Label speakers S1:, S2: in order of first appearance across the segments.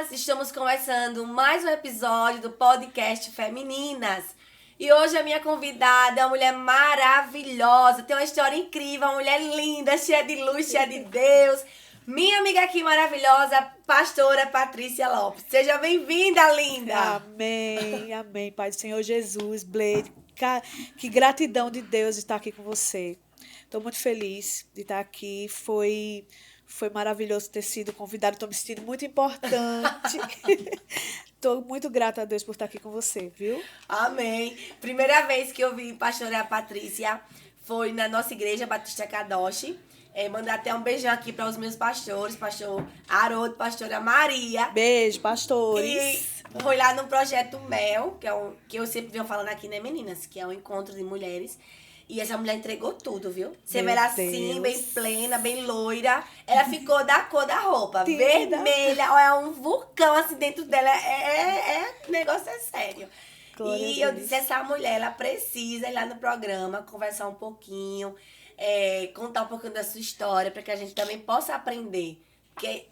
S1: meninas! Estamos começando mais um episódio do podcast Femininas. E hoje a minha convidada é uma mulher maravilhosa, tem uma história incrível, uma mulher linda, cheia de luz, cheia de Deus. Minha amiga aqui maravilhosa, pastora Patrícia Lopes. Seja bem-vinda, linda!
S2: Amém, amém, Pai do Senhor Jesus, Blade. Que gratidão de Deus estar aqui com você. Estou muito feliz de estar aqui. Foi maravilhoso ter sido convidada. Estou me sentindo muito importante. Estou muito grata a Deus por estar aqui com você, viu?
S1: Amém. Primeira vez que eu vi pastora Patrícia foi na nossa igreja Batista Kadoshi. Mandar até um beijão aqui para os meus pastores, pastor Haroldo, pastora Maria.
S2: Beijo,
S1: E
S2: pastores.
S1: foi lá no projeto Mel, que eu sempre venho falando aqui, né, meninas? Que é um encontro de mulheres. E essa mulher entregou tudo, viu? Você vê ela assim, bem plena, bem loira. Ela ficou da cor da roupa.
S2: Linda.
S1: Vermelha. Olha, um vulcão assim dentro dela. O negócio é sério.
S2: Glória
S1: E
S2: a
S1: eu
S2: Deus.
S1: disse, essa mulher, ela precisa ir lá no programa, conversar um pouquinho, contar um pouquinho da sua história, para que a gente também possa aprender. Porque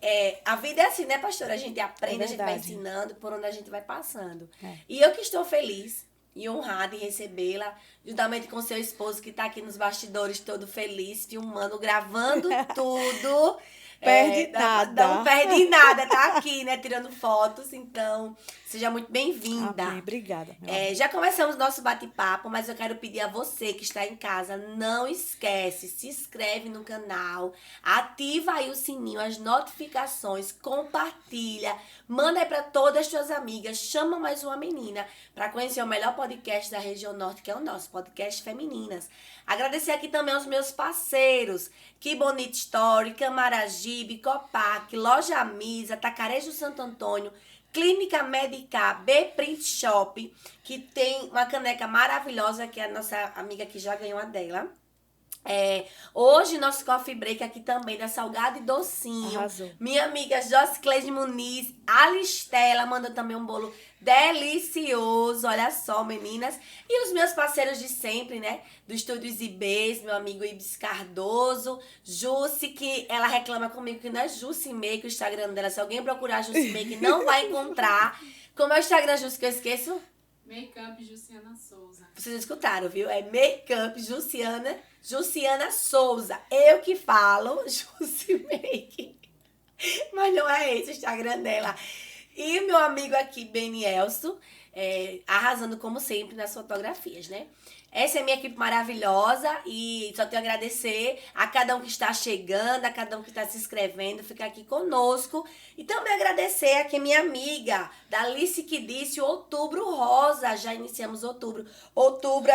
S1: a vida é assim, né, pastora? A gente aprende, a gente vai
S2: verdade.
S1: ensinando por onde a gente vai passando.
S2: É.
S1: E eu que estou feliz e honrada em recebê-la, juntamente com seu esposo, que está aqui nos bastidores, todo feliz, filmando, gravando tudo.
S2: Perde nada.
S1: Não perde nada, tá aqui, né, tirando fotos. Então, seja muito bem-vinda.
S2: Amém, obrigada, meu amor.
S1: Já começamos nosso bate-papo, mas eu quero pedir a você que está em casa, não esquece, se inscreve no canal, ativa aí o sininho, as notificações, compartilha, manda aí para todas as suas amigas, chama mais uma menina para conhecer o melhor podcast da região norte, que é o nosso podcast Femininas. Agradecer aqui também aos meus parceiros, Que Bonita Story, Camaragibe, Copac, Loja Misa, Tacarejo Santo Antônio, Clínica Medicar, B-Print Shop, que tem uma caneca maravilhosa, que a nossa amiga aqui já ganhou a dela. Hoje, nosso coffee break aqui também, da Salgado e Docinho.
S2: Arrasou.
S1: Minha amiga Josicleide Muniz, Alistela, manda também um bolo delicioso, olha só, meninas. E os meus parceiros de sempre, né? Do Estúdios Ibês, meu amigo Ibis Cardoso, Jussi, que ela reclama comigo que não é Jussi Make, o Instagram dela. Se alguém procurar Jussi Make, não vai encontrar. Como é o Instagram, Jussi, que eu esqueço?
S3: Makeup Jussiana Souza.
S1: Vocês escutaram, viu? É Makeup Jussiana Souza. Eu que falo, Jussi Make. Mas não é esse o Instagram dela. E o meu amigo aqui, Benielso, arrasando como sempre nas fotografias, né? Essa é a minha equipe maravilhosa e só tenho a agradecer a cada um que está chegando, a cada um que está se inscrevendo, ficar aqui conosco. E também agradecer aqui a minha amiga, da Alice que disse Outubro Rosa. Já iniciamos outubro. Outubro,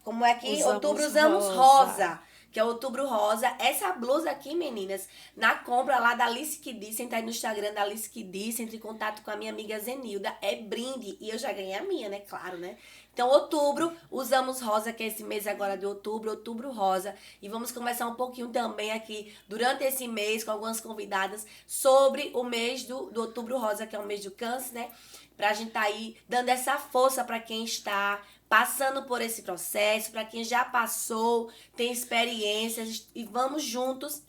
S1: como é aqui? Outubro usamos rosa. Que é Outubro Rosa. Essa blusa aqui, meninas, na compra lá da Alice que disse, entra aí no Instagram da Alice que disse, entre em contato com a minha amiga Zenilda, é brinde. E eu já ganhei a minha, né? Claro, né? Então, outubro, usamos rosa, que é esse mês agora de outubro, Outubro Rosa. E vamos conversar um pouquinho também aqui, durante esse mês, com algumas convidadas, sobre o mês do Outubro Rosa, que é o mês do câncer, né? Pra gente tá aí dando essa força para quem está passando por esse processo, para quem já passou, tem experiências, e vamos juntas,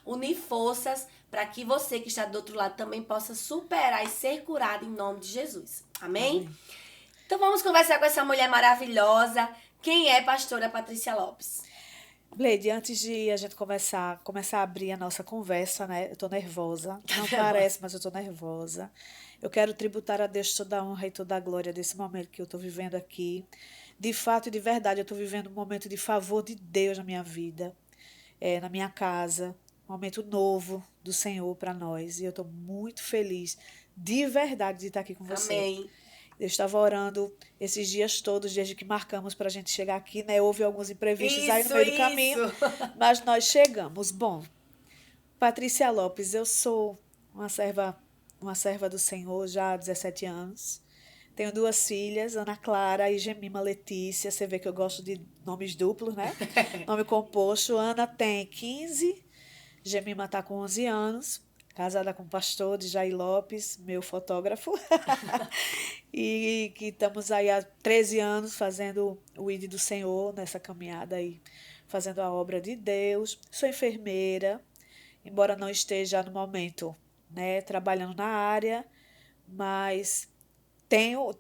S1: unir forças para que você que está do outro lado também possa superar e ser curado em nome de Jesus. Amém?
S2: Amém.
S1: Então vamos conversar com essa mulher maravilhosa. Quem é pastora Patrícia Lopes?
S2: Blade, antes de a gente começar a abrir a nossa conversa, né? Eu tô nervosa. Não parece, mas eu tô nervosa. Eu quero tributar a Deus toda a honra e toda a glória desse momento que eu tô vivendo aqui. De fato e de verdade, eu tô vivendo um momento de favor de Deus na minha vida, na minha casa. Um momento novo do Senhor para nós. E eu tô muito feliz, de verdade, de estar aqui com você.
S1: Amém.
S2: Eu estava orando esses dias todos, desde que marcamos para a gente chegar aqui, né? Houve alguns imprevistos aí no meio do caminho, mas nós chegamos. Bom, Patrícia Lopes, eu sou uma serva do Senhor já há 17 anos. Tenho 2 filhas, Ana Clara e Gemima Letícia. Você vê que eu gosto de nomes duplos, né? Nome composto. Ana tem 15, Gemima está com 11 anos. Casada com o pastor de Jair Lopes, meu fotógrafo. E que estamos aí há 13 anos fazendo o ID do Senhor, nessa caminhada aí, fazendo a obra de Deus. Sou enfermeira, embora não esteja no momento né, trabalhando na área, mas tenho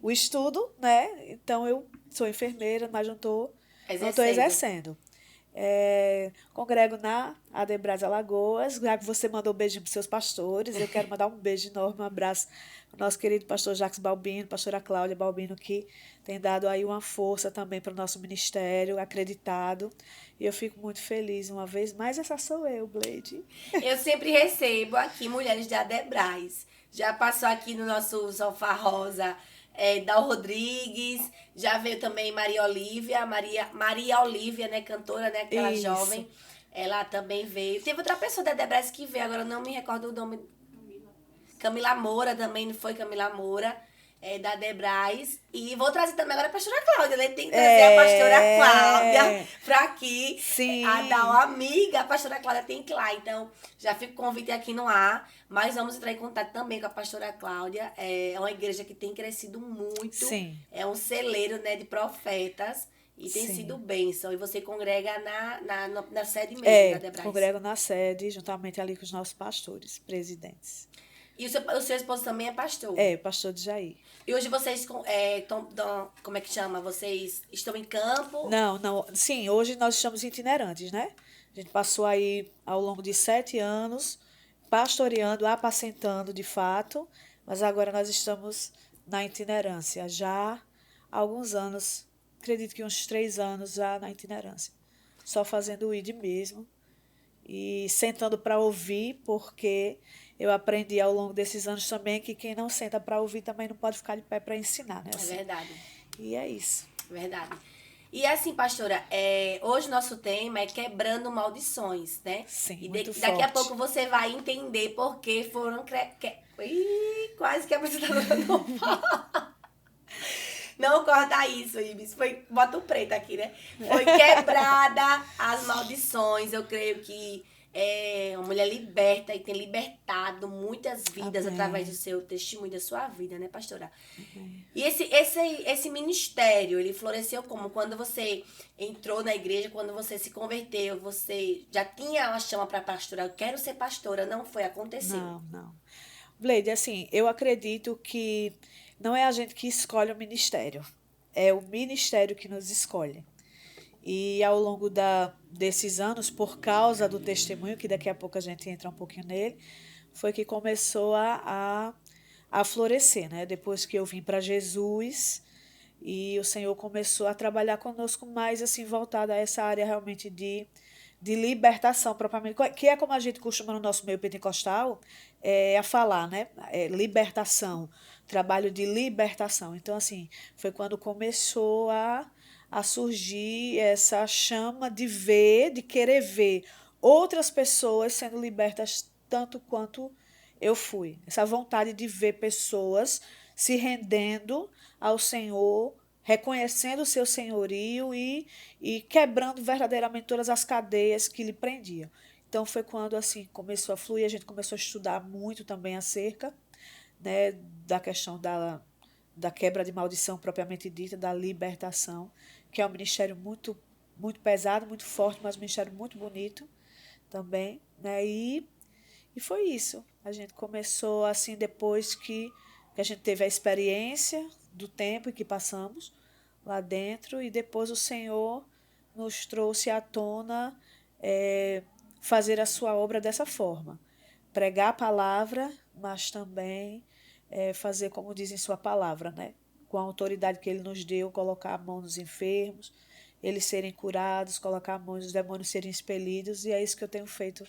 S2: o estudo, né? Então eu sou enfermeira, mas não estou exercendo. Congrego na Adebras Alagoas, já que você mandou um beijinho para os seus pastores, eu quero mandar um beijo enorme, um abraço para o nosso querido pastor Jacques Balbino, pastora Cláudia Balbino, que tem dado aí uma força também para o nosso ministério, acreditado, e eu fico muito feliz uma vez mais. Essa sou eu, Bleide.
S1: Eu sempre recebo aqui mulheres de Adebras. Já passou aqui no nosso sofá rosa Dal Rodrigues, já veio também Maria Olívia, né, cantora, né, aquela
S2: Isso.
S1: jovem. Ela também veio. Teve outra pessoa da Adebras que veio, agora eu não me recordo o nome. Camila Moura também, não foi Camila Moura, da Adebras. E vou trazer também agora a pastora Cláudia, né? Tem que trazer a pastora Cláudia pra aqui.
S2: Sim.
S1: A dar uma amiga, a pastora Cláudia tem que ir lá. Então, já fica o convite aqui no ar. Mas vamos entrar em contato também com a pastora Cláudia. É uma igreja que tem crescido muito.
S2: Sim.
S1: É um celeiro, né, de profetas. E tem sido bênção. E você congrega na sede mesmo da Adebras.
S2: Congrego na sede, juntamente ali com os nossos pastores, presidentes.
S1: E o seu esposo também é pastor?
S2: Pastor de Jair.
S1: E hoje vocês, como é que chama? Vocês estão em campo?
S2: Não. Sim, hoje nós estamos itinerantes, né? A gente passou aí ao longo de 7 anos pastoreando, apacentando de fato, mas agora nós estamos na itinerância já há alguns anos, acredito que uns 3 anos já na itinerância. Só fazendo o ID mesmo e sentando para ouvir, porque eu aprendi ao longo desses anos também que quem não senta para ouvir também não pode ficar de pé para ensinar, né? Assim.
S1: É verdade.
S2: E é isso.
S1: Verdade. E assim, pastora, hoje nosso tema é quebrando maldições, né?
S2: Sim,
S1: e
S2: muito
S1: daqui a
S2: forte.
S1: pouco você vai entender por que foram... quase que a apresentadora não fala. Não corta isso, Ibis. Bota o preto aqui, né? Foi quebrada as maldições. Eu creio que uma mulher liberta e tem libertado muitas vidas
S2: Amém.
S1: através do seu testemunho, da sua vida, né, pastora? Amém. E esse ministério, ele floresceu como? Quando você entrou na igreja, quando você se converteu, você já tinha uma chama para pastorar? Eu quero ser pastora. Não foi? Aconteceu?
S2: Não. Bleide, assim, eu acredito que não é a gente que escolhe o ministério. É o ministério que nos escolhe. E ao longo desses anos, por causa do testemunho, que daqui a pouco a gente entra um pouquinho nele, foi que começou a florescer, né? Depois que eu vim para Jesus e o Senhor começou a trabalhar conosco mais assim, voltado a essa área realmente de libertação propriamente, que é como a gente costuma no nosso meio pentecostal a falar, né? Libertação, trabalho de libertação. Então, assim, foi quando começou a surgir essa chama de querer ver outras pessoas sendo libertas tanto quanto eu fui. Essa vontade de ver pessoas se rendendo ao Senhor, reconhecendo o seu senhorio e quebrando verdadeiramente todas as cadeias que lhe prendiam. Então foi quando assim começou a fluir, a gente começou a estudar muito também acerca, né, da questão da quebra de maldição propriamente dita, da libertação, que é um ministério muito, muito pesado, muito forte, mas um ministério muito bonito também, né? E foi isso. A gente começou assim depois que a gente teve a experiência do tempo em que passamos lá dentro, e depois o Senhor nos trouxe à tona fazer a sua obra dessa forma. Pregar a palavra, mas também fazer como diz em sua palavra, né? Com a autoridade que ele nos deu, colocar a mão nos enfermos, eles serem curados, colocar a mão nos demônios serem expelidos, e é isso que eu tenho feito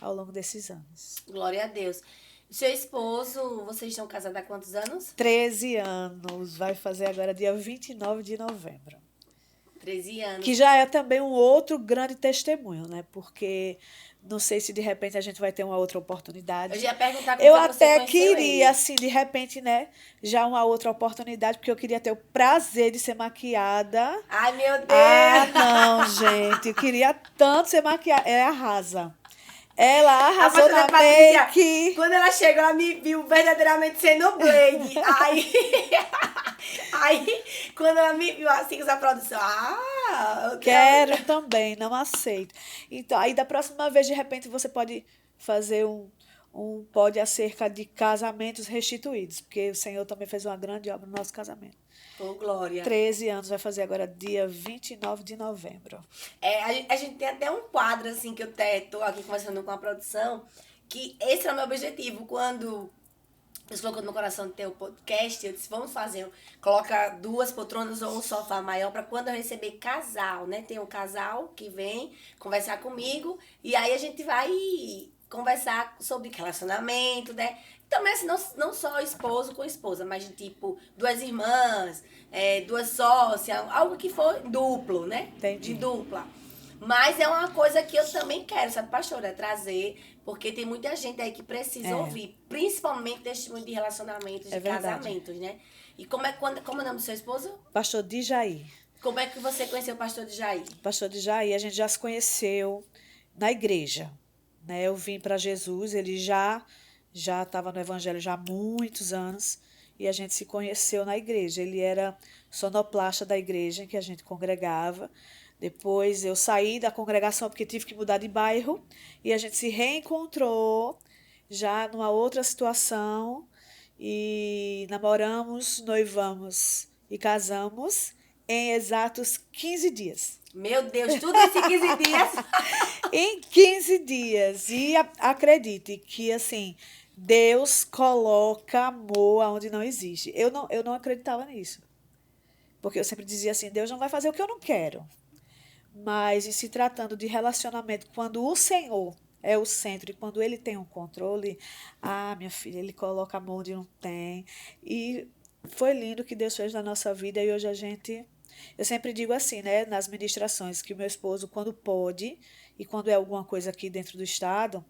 S2: ao longo desses anos.
S1: Glória a Deus. Seu esposo, vocês estão casados há quantos anos?
S2: 13 anos, vai fazer agora dia 29 de novembro.
S1: 13 anos.
S2: Que já é também um outro grande testemunho, né? Porque não sei se de repente a gente vai ter uma outra oportunidade.
S1: Eu já ia perguntar como
S2: eu
S1: você
S2: até
S1: conheceu
S2: queria,
S1: ele.
S2: assim, de repente, né? Já uma outra oportunidade, porque eu queria ter o prazer de ser maquiada.
S1: Ai, meu Deus!
S2: Ah, não, gente. Eu queria tanto ser maquiada. Ela arrasa. Ela arrasou na make.
S1: Quando ela chegou, ela me viu verdadeiramente sendo Blade. Aí, quando ela me viu assim com essa produção, eu
S2: quero também, não aceito. Então, aí da próxima vez, de repente, você pode fazer um pod acerca de casamentos restituídos, porque o Senhor também fez uma grande obra no nosso casamento.
S1: Ô, Glória.
S2: 13 anos, vai fazer agora dia 29 de novembro.
S1: A gente tem até um quadro, assim, que eu tô aqui conversando com a produção, que esse é o meu objetivo. Quando Deus colocou no meu coração de ter o podcast, eu disse, vamos fazer, coloca 2 poltronas ou um sofá maior para quando eu receber casal, né? Tem um casal que vem conversar comigo e aí a gente vai conversar sobre relacionamento, né? Também, assim, não só esposo com esposa, mas tipo, 2 irmãs, 2 sócias, algo que for duplo, né?
S2: Entendi.
S1: De dupla. Mas é uma coisa que eu também quero, sabe, pastora, trazer, porque tem muita gente aí que precisa ouvir, principalmente testemunho de relacionamentos, de casamentos, né? E como é o nome do seu esposo?
S2: Pastor Djaí.
S1: Como é que você conheceu o pastor Djaí?
S2: Pastor Djaí, a gente já se conheceu na igreja, né? Eu vim para Jesus, ele já estava no evangelho já há muitos anos, e a gente se conheceu na igreja. Ele era sonoplasta da igreja em que a gente congregava. Depois eu saí da congregação porque tive que mudar de bairro e a gente se reencontrou já numa outra situação e namoramos, noivamos e casamos em exatos 15 dias.
S1: Meu Deus, tudo isso em 15 dias?
S2: Em 15 dias. E acredite que, assim, Deus coloca amor onde não existe. Eu não acreditava nisso. Porque eu sempre dizia assim, Deus não vai fazer o que eu não quero. Mas em se tratando de relacionamento, quando o Senhor é o centro e quando ele tem um controle, minha filha, ele coloca amor onde não tem. E foi lindo o que Deus fez na nossa vida e hoje eu sempre digo assim, né, nas ministrações, que o meu esposo, quando pode e quando é alguma coisa aqui dentro do estado,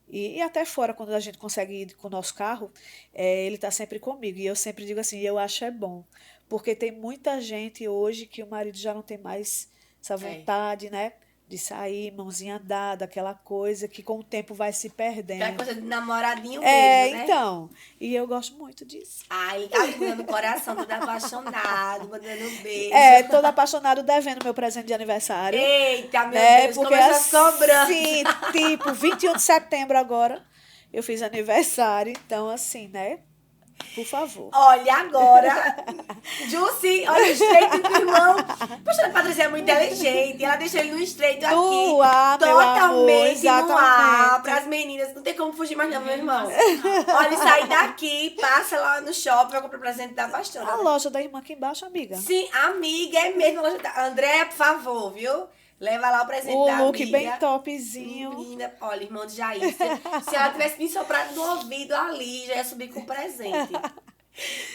S2: e até fora, quando a gente consegue ir com o nosso carro, ele está sempre comigo. E eu sempre digo assim, eu acho bom, porque tem muita gente hoje que o marido já não tem mais essa vontade, né? De sair, mãozinha dada, aquela coisa que com o tempo vai se perdendo.
S1: Aquela coisa de namoradinho mesmo, né?
S2: Então. E eu gosto muito disso.
S1: Ele tá mandando o coração, todo apaixonado, mandando um beijo.
S2: Todo apaixonado devendo meu presente de aniversário.
S1: Eita, meu Deus,
S2: porque
S1: começa sobrando.
S2: Sim, tipo, 21 de setembro agora, eu fiz aniversário, então assim, né? Por favor.
S1: Olha agora, Jussi, olha o estreito do irmão. Poxa, a Patrícia é muito inteligente. Ela deixou ele no estreito aqui. Totalmente no ar. Para as meninas. Não tem como fugir mais não, meu irmão. Olha, sai daqui, passa lá no shopping, vai comprar presente da pastora.
S2: A loja da irmã aqui embaixo, amiga.
S1: Sim, amiga, é mesmo a loja da... André, por favor, viu? Leva lá o presente da amiga.
S2: O look bem topzinho.
S1: Menina, olha, irmão de Jair, se ela tivesse me soprado no ouvido ali, já ia subir com presente.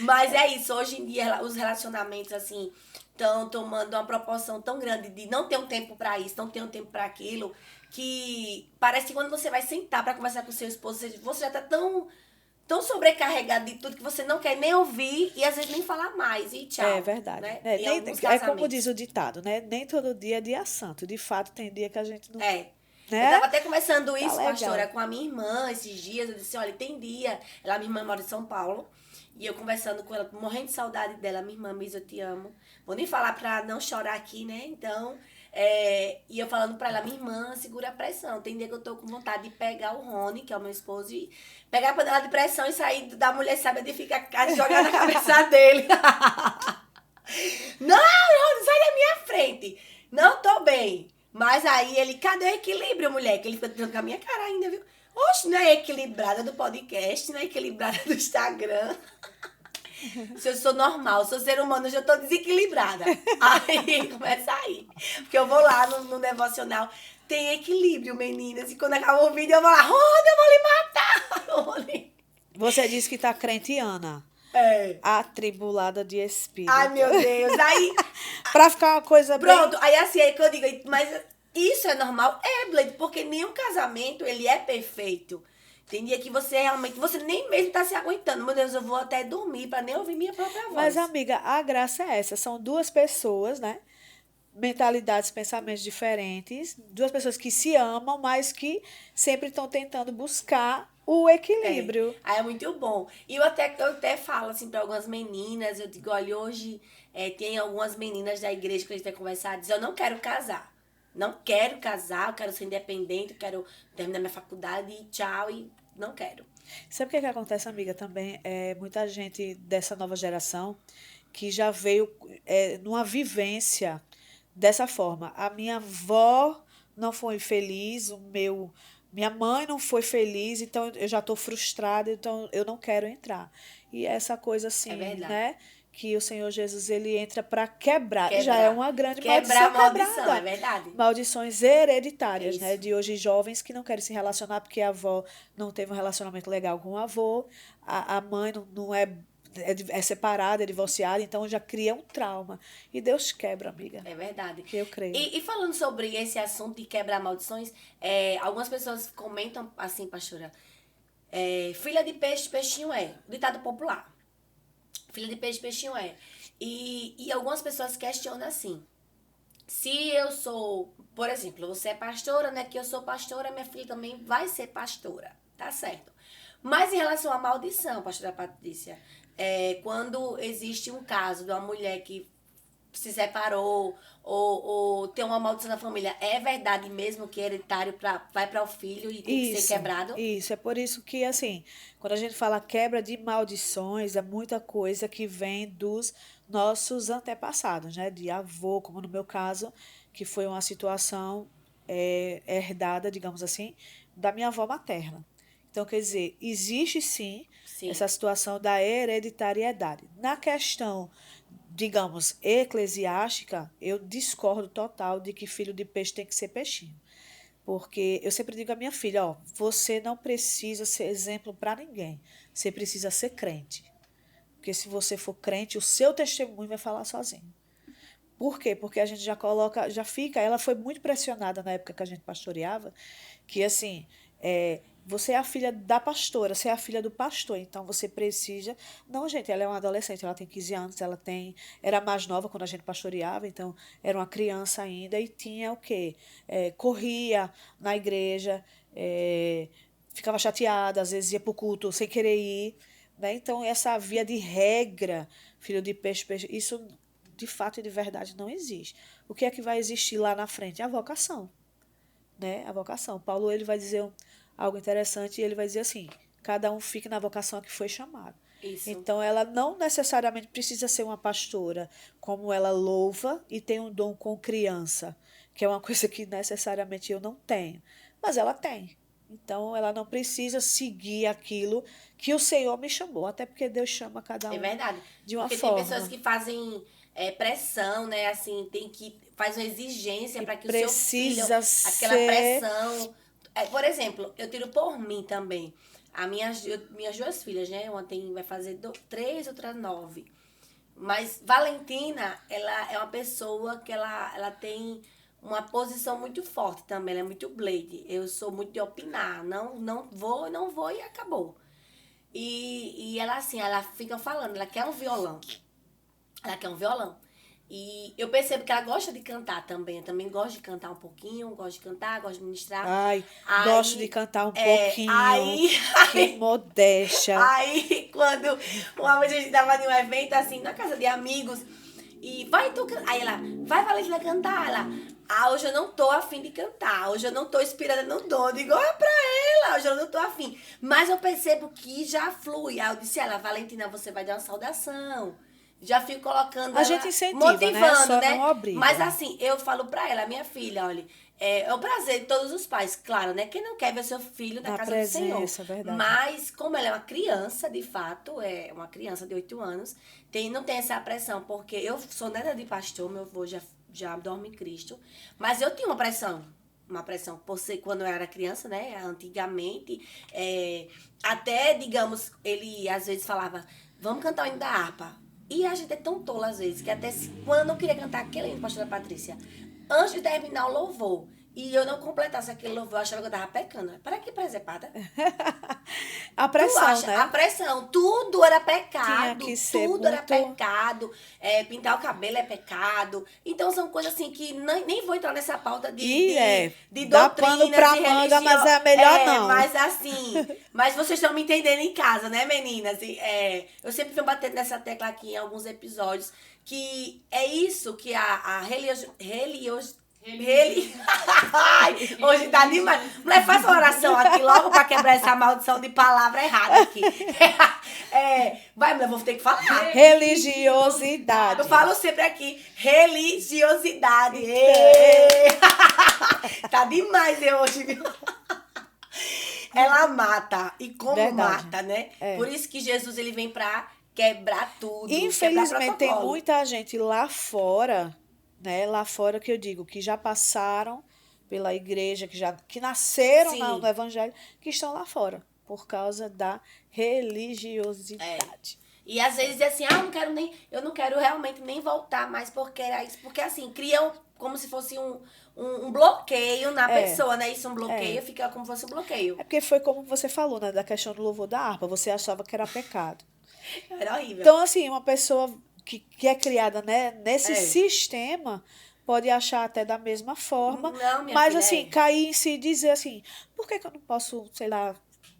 S1: Mas é isso, hoje em dia os relacionamentos, assim, estão tomando uma proporção tão grande de não ter um tempo pra isso, não ter um tempo pra aquilo, que parece que quando você vai sentar pra conversar com o seu esposo, você já tá tão sobrecarregado de tudo que você não quer nem ouvir e às vezes nem falar mais. E tchau.
S2: É verdade.
S1: Né?
S2: É como diz o ditado, né? Nem todo dia é dia santo. De fato, tem dia que a gente não...
S1: Né?
S2: Eu
S1: tava até conversando isso,
S2: legal,
S1: pastora, com a minha irmã esses dias. Eu disse, olha, tem dia... Minha irmã mora em São Paulo. E eu conversando com ela, morrendo de saudade dela. Minha irmã, Miss, eu te amo. Vou nem falar pra não chorar aqui, né? Então... e eu falando pra ela, minha irmã, segura a pressão. Tem dia que eu tô com vontade de pegar o Rony, que é o meu esposo, e pegar a panela de pressão e sair da mulher sábia de ficar jogar na cabeça dele. Não, Rony, sai da minha frente. Não tô bem. Mas aí ele, cadê o equilíbrio, mulher? Que ele fica tentando com a minha cara ainda, viu? Oxe, não é equilibrada do podcast, não é equilibrada do Instagram. Se eu sou normal, sou ser humano, eu já tô desequilibrada. Aí começa aí. Porque eu vou lá no devocional, tem equilíbrio, meninas. E quando acaba o vídeo, eu vou lá, Rony, eu vou lhe matar.
S2: Você disse que tá crentiana. Atribulada de espírito.
S1: Ai, meu Deus. Aí...
S2: pra ficar uma coisa
S1: pronto, aí assim, aí que eu digo, mas isso é normal? Blade, porque nenhum casamento, ele é perfeito. Tem dia que você realmente, você nem mesmo tá se aguentando. Meu Deus, eu vou até dormir pra nem ouvir minha própria voz.
S2: Mas, amiga, a graça é essa. São 2 pessoas, né? Mentalidades, pensamentos diferentes. 2 pessoas que se amam, mas que sempre estão tentando buscar o equilíbrio.
S1: Aí é muito bom. E eu até falo assim pra algumas meninas, eu digo, olha, hoje tem algumas meninas da igreja que a gente vai conversar, diz, eu não quero casar. Não quero casar, eu quero ser independente, eu quero terminar minha faculdade e tchau, e não quero.
S2: Sabe o que acontece, amiga, também? Muita gente dessa nova geração que já veio numa vivência dessa forma. A minha avó não foi feliz, minha mãe não foi feliz, então eu já estou frustrada, então eu não quero entrar. E essa coisa
S1: É
S2: assim,
S1: verdade.
S2: né? Que o Senhor Jesus ele entra para quebrar. Já é
S1: Quebrar.
S2: uma grande
S1: Quebrar a
S2: maldição
S1: maldição, é
S2: quebrada.
S1: verdade.
S2: Maldições
S1: É
S2: hereditárias, né?
S1: isso.
S2: De hoje jovens que não querem se relacionar porque a avó não teve um relacionamento legal com o avô, a mãe não é separada, é divorciada, então já cria um trauma. E Deus quebra, amiga,
S1: É verdade.
S2: que eu creio.
S1: E falando sobre esse assunto de quebrar maldições, algumas pessoas comentam assim, pastora, filha de peixe, peixinho é. Ditado popular. Filha de peixe, peixinho é. E algumas pessoas questionam assim. Se eu sou, por exemplo, você é pastora, né? Que eu sou pastora, minha filha também vai ser pastora. Tá certo. Mas em relação à maldição, pastora Patrícia, quando existe um caso de uma mulher que se separou ou tem uma maldição na família, é verdade mesmo que é hereditário vai para o filho e tem que ser
S2: Isso,
S1: quebrado?
S2: isso. É por isso que, assim, quando a gente fala quebra de maldições, é muita coisa que vem dos nossos antepassados, né? De avô, como no meu caso, que foi uma situação herdada, digamos assim, da minha avó materna. Então, quer dizer, existe sim
S1: Sim.
S2: essa situação da hereditariedade. Na questão, digamos, eclesiástica, eu discordo total de que filho de peixe tem que ser peixinho. Porque eu sempre digo à minha filha, ó, você não precisa ser exemplo para ninguém. Você precisa ser crente. Porque se você for crente, o seu testemunho vai falar sozinho. Por quê? Porque a gente já coloca, já fica. Ela foi muito pressionada na época que a gente pastoreava, que assim, você é a filha da pastora, você é a filha do pastor, então você precisa. Não, gente, ela é uma adolescente, ela tem 15 anos, era mais nova quando a gente pastoreava, então era uma criança ainda e tinha o quê? Corria na igreja, ficava chateada, às vezes ia para o culto sem querer ir. Né? Então, essa via de regra, filho de peixe, peixe, isso de fato e de verdade não existe. O que é que vai existir lá na frente? A vocação, né? A vocação. Paulo ele vai dizer algo interessante e ele vai dizer assim: cada um fique na vocação a que foi chamado.
S1: Isso.
S2: Então ela não necessariamente precisa ser uma pastora, como ela louva e tem um dom com criança, que é uma coisa que necessariamente eu não tenho, mas ela tem. Então ela não precisa seguir aquilo que o Senhor me chamou, até porque Deus chama cada
S1: É
S2: um
S1: verdade.
S2: de uma
S1: Porque tem pessoas
S2: forma.
S1: que fazem pressão, né? Assim, faz uma exigência
S2: E
S1: para que o seu filho,
S2: precisa
S1: aquela
S2: ser.
S1: pressão. Por exemplo, eu tiro por mim também. Minhas duas filhas, né? Uma vai fazer 3, outra 9. Mas Valentina, ela é uma pessoa que ela tem uma posição muito forte também. Ela é muito Blade. Eu sou muito de opinar. Não vou e acabou. E ela assim, ela fica falando, ela quer um violão. Ela quer um violão. E eu percebo que ela gosta de cantar também. Eu também gosto de cantar um pouquinho, gosto de cantar, gosto de ministrar.
S2: Ai, gosto de
S1: Aí,
S2: cantar um
S1: é,
S2: pouquinho.
S1: aí,
S2: Que modéstia.
S1: aí, quando uma vez a gente tava em um evento, assim, na casa de amigos, e vai tu cantar. Aí ela, vai Valentina cantar. Hoje eu não tô afim de cantar. Hoje eu não tô inspirada no dom. Eu digo, olha pra ela, hoje eu não tô afim. Mas eu percebo que já flui. Aí eu disse a ela, Valentina, você vai dar uma saudação. Já fico colocando
S2: A
S1: ela,
S2: gente incentiva, né?
S1: motivando,
S2: Só
S1: né?
S2: não obriga.
S1: Mas assim, eu falo pra ela, minha filha, olha, é o prazer de todos os pais, claro, né? Quem não quer ver seu filho na
S2: Na
S1: casa do Senhor.
S2: presença, verdade.
S1: Mas, como ela é uma criança, de fato, é uma criança de 8 anos, não tem essa pressão, porque eu sou neta de pastor, meu avô já dorme em Cristo, mas eu tinha uma pressão, por ser quando eu era criança, né? Antigamente, até, digamos, ele às vezes falava, vamos cantar o hino da harpa. E a gente é tão tola às vezes, que até quando eu queria cantar aquele hino, pastora Patrícia, antes de terminar o louvor, e eu não completasse aquele louvor, eu achava que eu tava pecando. Para que presepada?
S2: A
S1: Tu
S2: pressão,
S1: acha?
S2: né?
S1: A pressão, tudo era
S2: Tinha
S1: pecado,
S2: que ser
S1: tudo era
S2: muito.
S1: pecado, pintar o cabelo é pecado. Então são coisas assim que nem vou entrar nessa pauta
S2: E
S1: de
S2: dá pano
S1: doutrinas
S2: pra
S1: e
S2: manga,
S1: religião.
S2: mas é melhor não.
S1: Mas assim, mas vocês estão me entendendo em casa, né, meninas? Eu sempre venho batendo nessa tecla aqui em alguns episódios, que é isso que a Ai, hoje tá demais. Mulher, faça uma oração aqui logo pra quebrar essa maldição de palavra errada aqui. Vai, mulher, vou ter que falar.
S2: Religiosidade.
S1: Eu falo sempre aqui, religiosidade. Tá demais eu hoje, viu? Ela mata. E como
S2: Verdade.
S1: mata, né?
S2: É.
S1: Por isso que Jesus ele vem pra quebrar tudo.
S2: Infelizmente,
S1: quebrar
S2: tem
S1: protocolo.
S2: muita gente lá fora, né? Lá fora que eu digo, que já passaram pela igreja, que nasceram
S1: Sim.
S2: no evangelho, que estão lá fora, por causa da religiosidade.
S1: E às vezes diz assim, eu não quero realmente nem voltar mais porque era isso. Porque assim, criam como se fosse um bloqueio na pessoa, né? Isso é um bloqueio, fica como se fosse um bloqueio.
S2: É porque foi como você falou, né? Da questão do louvor da harpa. Você achava que era pecado.
S1: Era horrível.
S2: Então, assim, uma pessoa que é criada, né, nesse
S1: É.
S2: sistema pode achar até da mesma forma.
S1: Não, minha
S2: Mas,
S1: filha,
S2: assim, cair em si e dizer assim, por que eu não posso, sei lá,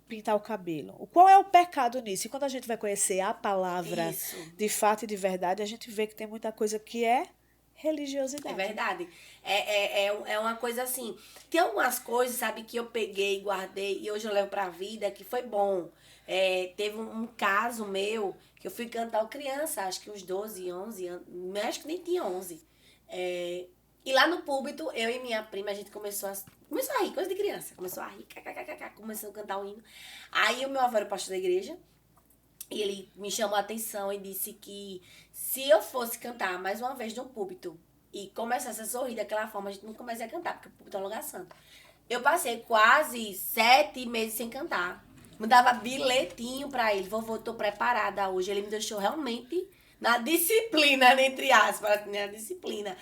S2: pintar o cabelo? Qual é o pecado nisso? E quando a gente vai conhecer a palavra
S1: Isso.
S2: de fato e de verdade, a gente vê que tem muita coisa que é
S1: É
S2: religiosidade.
S1: verdade. É uma coisa assim. Tem algumas coisas, sabe, que eu peguei, guardei e hoje eu levo pra vida, que foi bom. Teve um caso meu que eu fui cantar criança, acho que uns 12, 11 anos, acho que nem tinha 11. E lá no púlpito, eu e minha prima, a gente começou a rir, coisa de criança. Começou a rir, começou a cantar o hino. Aí o meu avô era o pastor da igreja. E ele me chamou a atenção e disse que se eu fosse cantar mais uma vez no púlpito e começasse a sorrir daquela forma, a gente nunca mais ia cantar, porque o púlpito é um lugar santo. Eu passei quase 7 meses sem cantar. Mandava bilhetinho pra ele. Vovô, tô preparada hoje. Ele me deixou realmente na disciplina, entre aspas, na disciplina.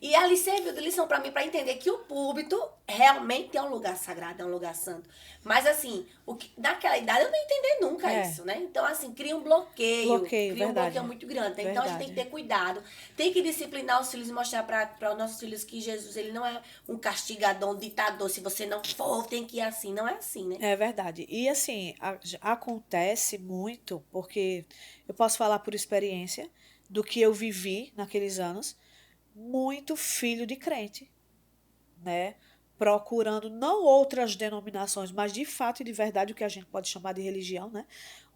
S1: E ali serviu de lição pra mim, pra entender que o púlpito realmente é um lugar sagrado, é um lugar santo. Mas assim, naquela idade eu não ia entender nunca isso, né? Então assim, cria um bloqueio. Cria um
S2: verdade.
S1: bloqueio muito grande. Então a gente tem que ter cuidado. Tem que disciplinar os filhos e mostrar para os nossos filhos que Jesus, ele não é um castigador, um ditador. Se você não for, tem que ir assim. Não é assim, né?
S2: É verdade. E assim, acontece muito, porque eu posso falar por experiência do que eu vivi naqueles anos, muito filho de crente, né? Procurando não outras denominações, mas de fato e de verdade o que a gente pode chamar de religião, né?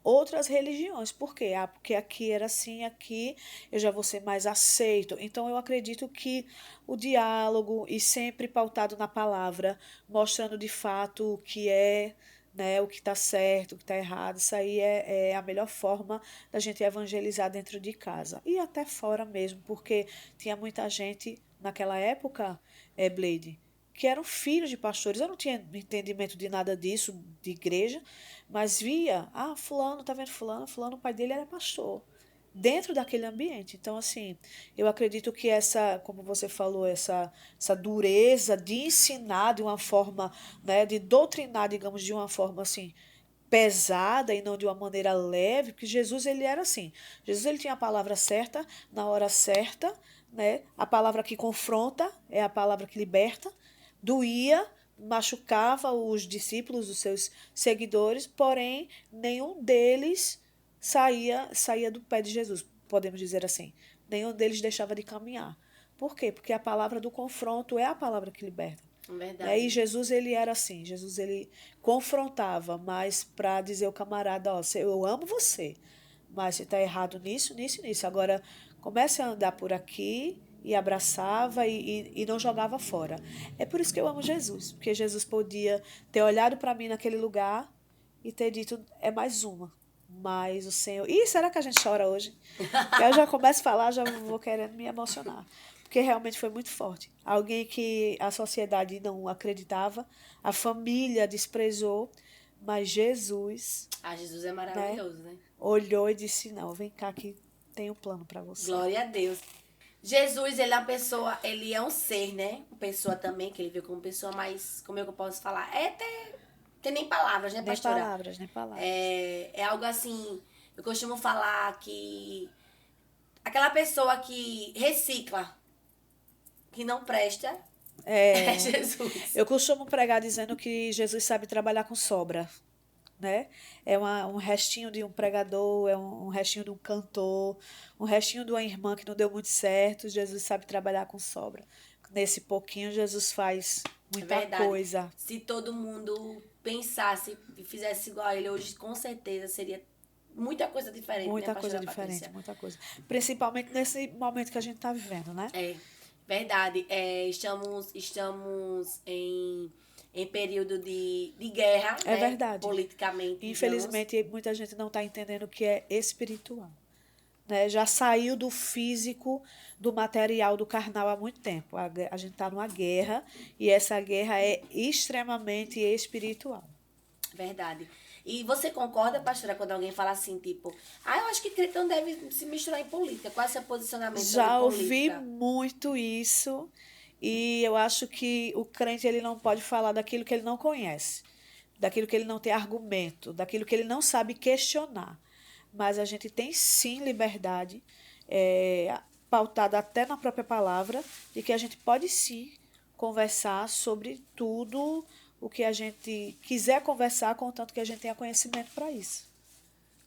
S2: Outras religiões. Por quê? Porque aqui era assim, aqui eu já vou ser mais aceito. Então eu acredito que o diálogo e sempre pautado na palavra, mostrando de fato o que é, né, o que está certo, o que está errado, isso aí é a melhor forma da gente evangelizar dentro de casa. E até fora mesmo, porque tinha muita gente naquela época, Blade, que eram filhos de pastores. Eu não tinha entendimento de nada disso, de igreja, mas via, fulano, tá vendo fulano? Fulano, o pai dele era pastor, dentro daquele ambiente. Então, assim, eu acredito que como você falou, essa dureza de ensinar de uma forma, né, de doutrinar, digamos, de uma forma, assim, pesada e não de uma maneira leve, porque Jesus, ele era assim. Jesus, ele tinha a palavra certa, na hora certa, né? A palavra que confronta é a palavra que liberta, doía, machucava os discípulos, os seus seguidores, porém, nenhum deles saía do pé de Jesus, podemos dizer assim. Nenhum deles deixava de caminhar. Por quê? Porque a palavra do confronto é a palavra que liberta.
S1: Verdade.
S2: E Jesus, ele era assim. Jesus, ele confrontava, mas para dizer ao camarada, eu amo você, mas você está errado nisso, nisso e nisso. Agora, comece a andar por aqui, e abraçava e não jogava fora. É por isso que eu amo Jesus, porque Jesus podia ter olhado para mim naquele lugar e ter dito, é mais uma. Mas o Senhor... Ih, será que a gente chora hoje? Porque eu já começo a falar, já vou querendo me emocionar. Porque realmente foi muito forte. Alguém que a sociedade não acreditava, a família desprezou, mas Jesus...
S1: Jesus é maravilhoso, né?
S2: Olhou e disse, não, vem cá que tem um plano para você.
S1: Glória a Deus. Jesus, ele é uma pessoa, ele é um ser, né? Uma pessoa também, que ele viu como pessoa, mas como é que eu posso falar? Tem nem palavras, né, pastora?
S2: Nem palavras.
S1: É algo assim, eu costumo falar que aquela pessoa que recicla, que não presta, é Jesus.
S2: Eu costumo pregar dizendo que Jesus sabe trabalhar com sobra, né? É um restinho de um pregador, é um restinho de um cantor, um restinho de uma irmã que não deu muito certo. Jesus sabe trabalhar com sobra. nesse pouquinho Jesus faz muita
S1: Verdade.
S2: coisa.
S1: Se todo mundo pensasse e fizesse igual a ele hoje, com certeza seria muita coisa diferente, né,
S2: Muita coisa
S1: pastora
S2: diferente,
S1: Patrícia?
S2: muita coisa. Principalmente nesse momento que a gente está vivendo, né?
S1: É, verdade. Estamos em período de guerra,
S2: É
S1: né?
S2: verdade.
S1: Politicamente, digamos.
S2: Infelizmente, muita gente não está entendendo o que é espiritual. Né? Já saiu do físico, do material, do carnal há muito tempo. A gente está numa guerra e essa guerra é extremamente espiritual.
S1: Verdade. E você concorda, pastora, quando alguém fala assim, tipo, eu acho que crente não deve se misturar em política. Qual é o seu posicionamento sobre
S2: Já ouvi
S1: política?
S2: muito isso e eu acho que o crente ele não pode falar daquilo que ele não conhece, daquilo que ele não tem argumento, daquilo que ele não sabe questionar. Mas a gente tem sim liberdade, pautada até na própria palavra, de que a gente pode sim conversar sobre tudo o que a gente quiser conversar, contanto que a gente tenha conhecimento para isso.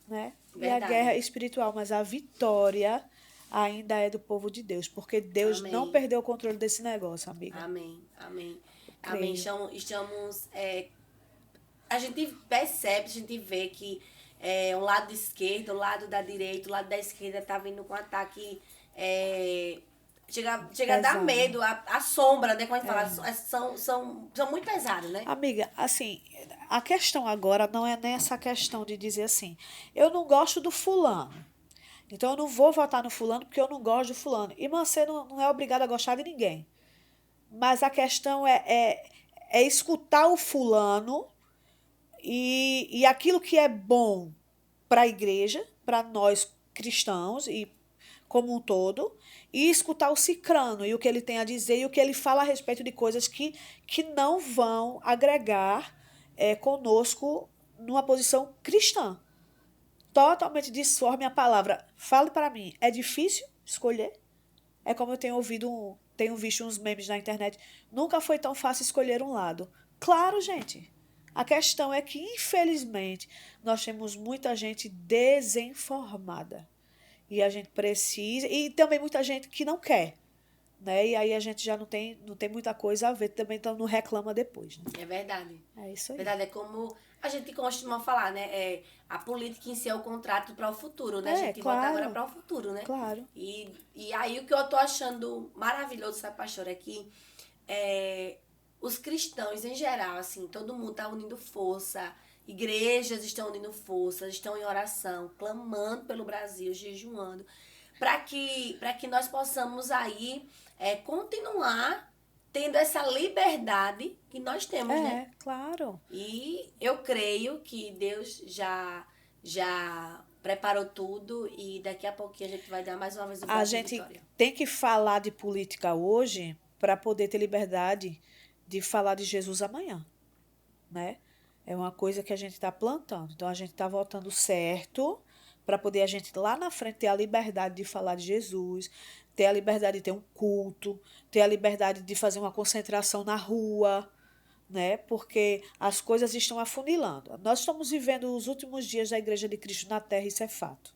S2: Né? E a
S1: Verdade.
S2: guerra é espiritual, mas a vitória ainda é do povo de Deus, porque Deus
S1: Amém.
S2: não perdeu o controle desse negócio, amiga.
S1: Amém, amém.
S2: creio.
S1: Amém. Estamos a gente percebe, a gente vê que o lado esquerdo, o lado da direita, o lado da esquerda tá vindo com ataque. Chega a dar
S2: Pesado.
S1: medo, a sombra, né? Como a gente fala, são muito pesados, né?
S2: Amiga, assim, a questão agora não é nessa questão de dizer assim, eu não gosto do fulano, então eu não vou votar no fulano porque eu não gosto do fulano. E você não é obrigado a gostar de ninguém. Mas a questão é escutar o fulano e aquilo que é bom para a igreja, para nós cristãos e como um todo, e escutar o cicrano e o que ele tem a dizer e o que ele fala a respeito de coisas que não vão agregar conosco numa posição cristã. Totalmente disforme a palavra. Fale para mim, é difícil escolher? É como eu tenho visto uns memes na internet. Nunca foi tão fácil escolher um lado. Claro, gente. A questão é que, infelizmente, nós temos muita gente desinformada. E a gente precisa. E também muita gente que não quer. Né? E aí a gente já não tem muita coisa a ver. Também então não reclama depois. Né?
S1: É verdade.
S2: É isso aí.
S1: Verdade, é como a gente costuma falar, né? A política em si é o contrato para o futuro, né? A gente
S2: claro,
S1: vota agora para o futuro, né?
S2: Claro.
S1: E aí o que eu tô achando maravilhoso, sabe, pastor, é que os cristãos em geral, assim, todo mundo tá unindo força, igrejas estão unindo forças, estão em oração, clamando pelo Brasil, jejuando, para que nós possamos aí continuar tendo essa liberdade que nós temos, né?
S2: Claro.
S1: E eu creio que Deus já preparou tudo e daqui a pouquinho a gente vai dar mais uma vez o voto
S2: A
S1: de
S2: gente
S1: vitória.
S2: tem que falar de política hoje para poder ter liberdade de falar de Jesus amanhã, né? É uma coisa que a gente está plantando. Então, a gente está votando certo para poder a gente lá na frente ter a liberdade de falar de Jesus, ter a liberdade de ter um culto, ter a liberdade de fazer uma concentração na rua, né? Porque as coisas estão afunilando. Nós estamos vivendo os últimos dias da Igreja de Cristo na Terra, isso é fato.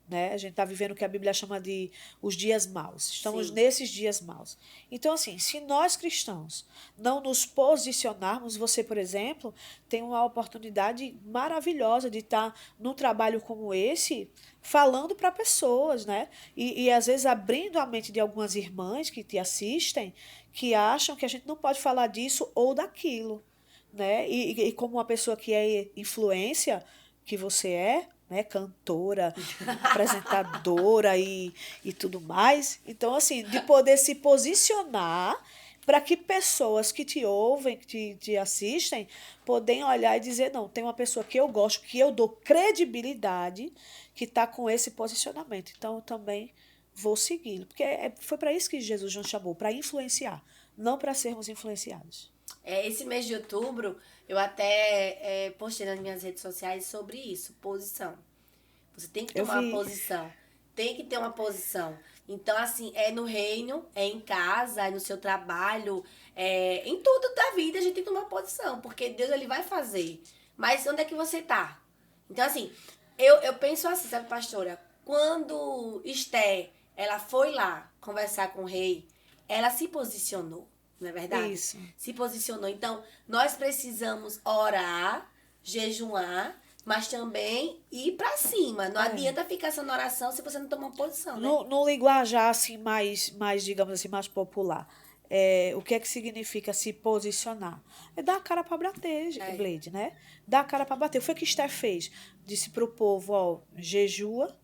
S2: Né? A gente está vivendo o que a Bíblia chama de os dias maus. Estamos
S1: Sim.
S2: nesses dias maus. Então, assim, se nós cristãos não nos posicionarmos, você, por exemplo, tem uma oportunidade maravilhosa de estar num trabalho como esse, falando para pessoas, né? E às vezes abrindo a mente de algumas irmãs que te assistem, que acham que a gente não pode falar disso ou daquilo. Né? E como uma pessoa que é influência, que você né, cantora, apresentadora e tudo mais. Então, assim, de poder se posicionar para que pessoas que te ouvem, que te assistem, podem olhar e dizer, não, tem uma pessoa que eu gosto, que eu dou credibilidade, que está com esse posicionamento. Então, eu também vou segui-lo. Porque foi para isso que Jesus nos chamou, para influenciar, não para sermos influenciados.
S1: Esse mês de outubro, eu até postei nas minhas redes sociais sobre isso, posição. Você tem que ter uma posição. Tem que ter uma posição. Então, assim, é no reino, é em casa, é no seu trabalho, em tudo da vida a gente tem que tomar posição, porque Deus ele vai fazer. Mas onde é que você tá? Então, assim, eu penso assim, sabe, pastora? Quando Esther, ela foi lá conversar com o rei, ela se posicionou, não é verdade?
S2: Isso.
S1: Se posicionou. Então, nós precisamos orar, jejuar, mas também ir pra cima. Não adianta ficar só na oração se você não tomar uma posição, né?
S2: No linguajar assim, mais, digamos assim, mais popular, o que é que significa se posicionar? É dar a cara para bater, Blade, né? Dar a cara para bater. Foi o que Esther fez. Disse pro povo, ó, jejua,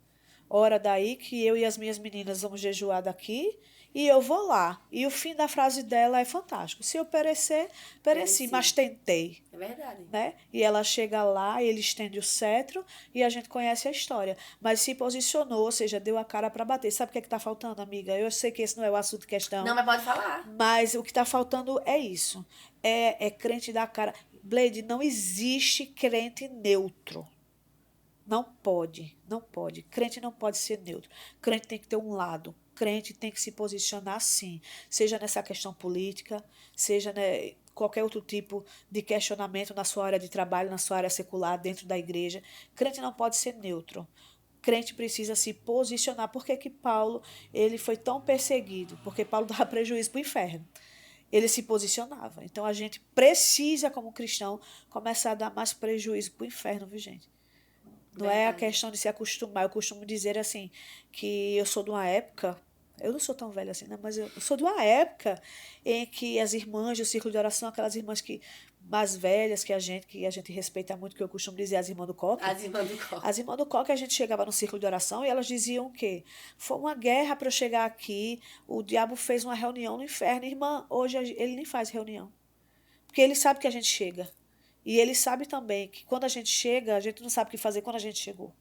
S2: ora daí que eu e as minhas meninas vamos jejuar daqui e eu vou lá. E o fim da frase dela é fantástico. Se eu perecer, pereci, mas tentei.
S1: É verdade.
S2: Né? E ela chega lá, ele estende o cetro e a gente conhece a história. Mas se posicionou, ou seja, deu a cara para bater. Sabe o que é que tá faltando, amiga? Eu sei que esse não é o assunto de questão.
S1: Não, mas pode falar.
S2: Mas o que tá faltando é isso. É crente dar a cara. Blade, não existe crente neutro. Não pode, não pode. Crente não pode ser neutro. Crente tem que ter um lado. Crente tem que se posicionar sim. Seja nessa questão política, seja, né, qualquer outro tipo de questionamento na sua área de trabalho, na sua área secular, dentro da igreja. Crente não pode ser neutro. Crente precisa se posicionar. Por que que Paulo ele foi tão perseguido? Porque Paulo dava prejuízo para o inferno. Ele se posicionava. Então, a gente precisa, como cristão, começar a dar mais prejuízo para o inferno, viu, gente? Não é a questão de se acostumar. Eu costumo dizer assim, que eu sou de uma época, eu não sou tão velha assim, né? Mas eu sou de uma época em que as irmãs do círculo de oração, aquelas irmãs mais velhas que a gente respeita muito, que eu costumo dizer as irmãs do coque.
S1: As irmãs do coque.
S2: As irmãs do coque, a gente chegava no círculo de oração e elas diziam que foi uma guerra para eu chegar aqui, o diabo fez uma reunião no inferno. Irmã, hoje ele nem faz reunião, porque ele sabe que a gente chega. E ele sabe também que quando a gente chega, a gente não sabe o que fazer quando a gente chegou.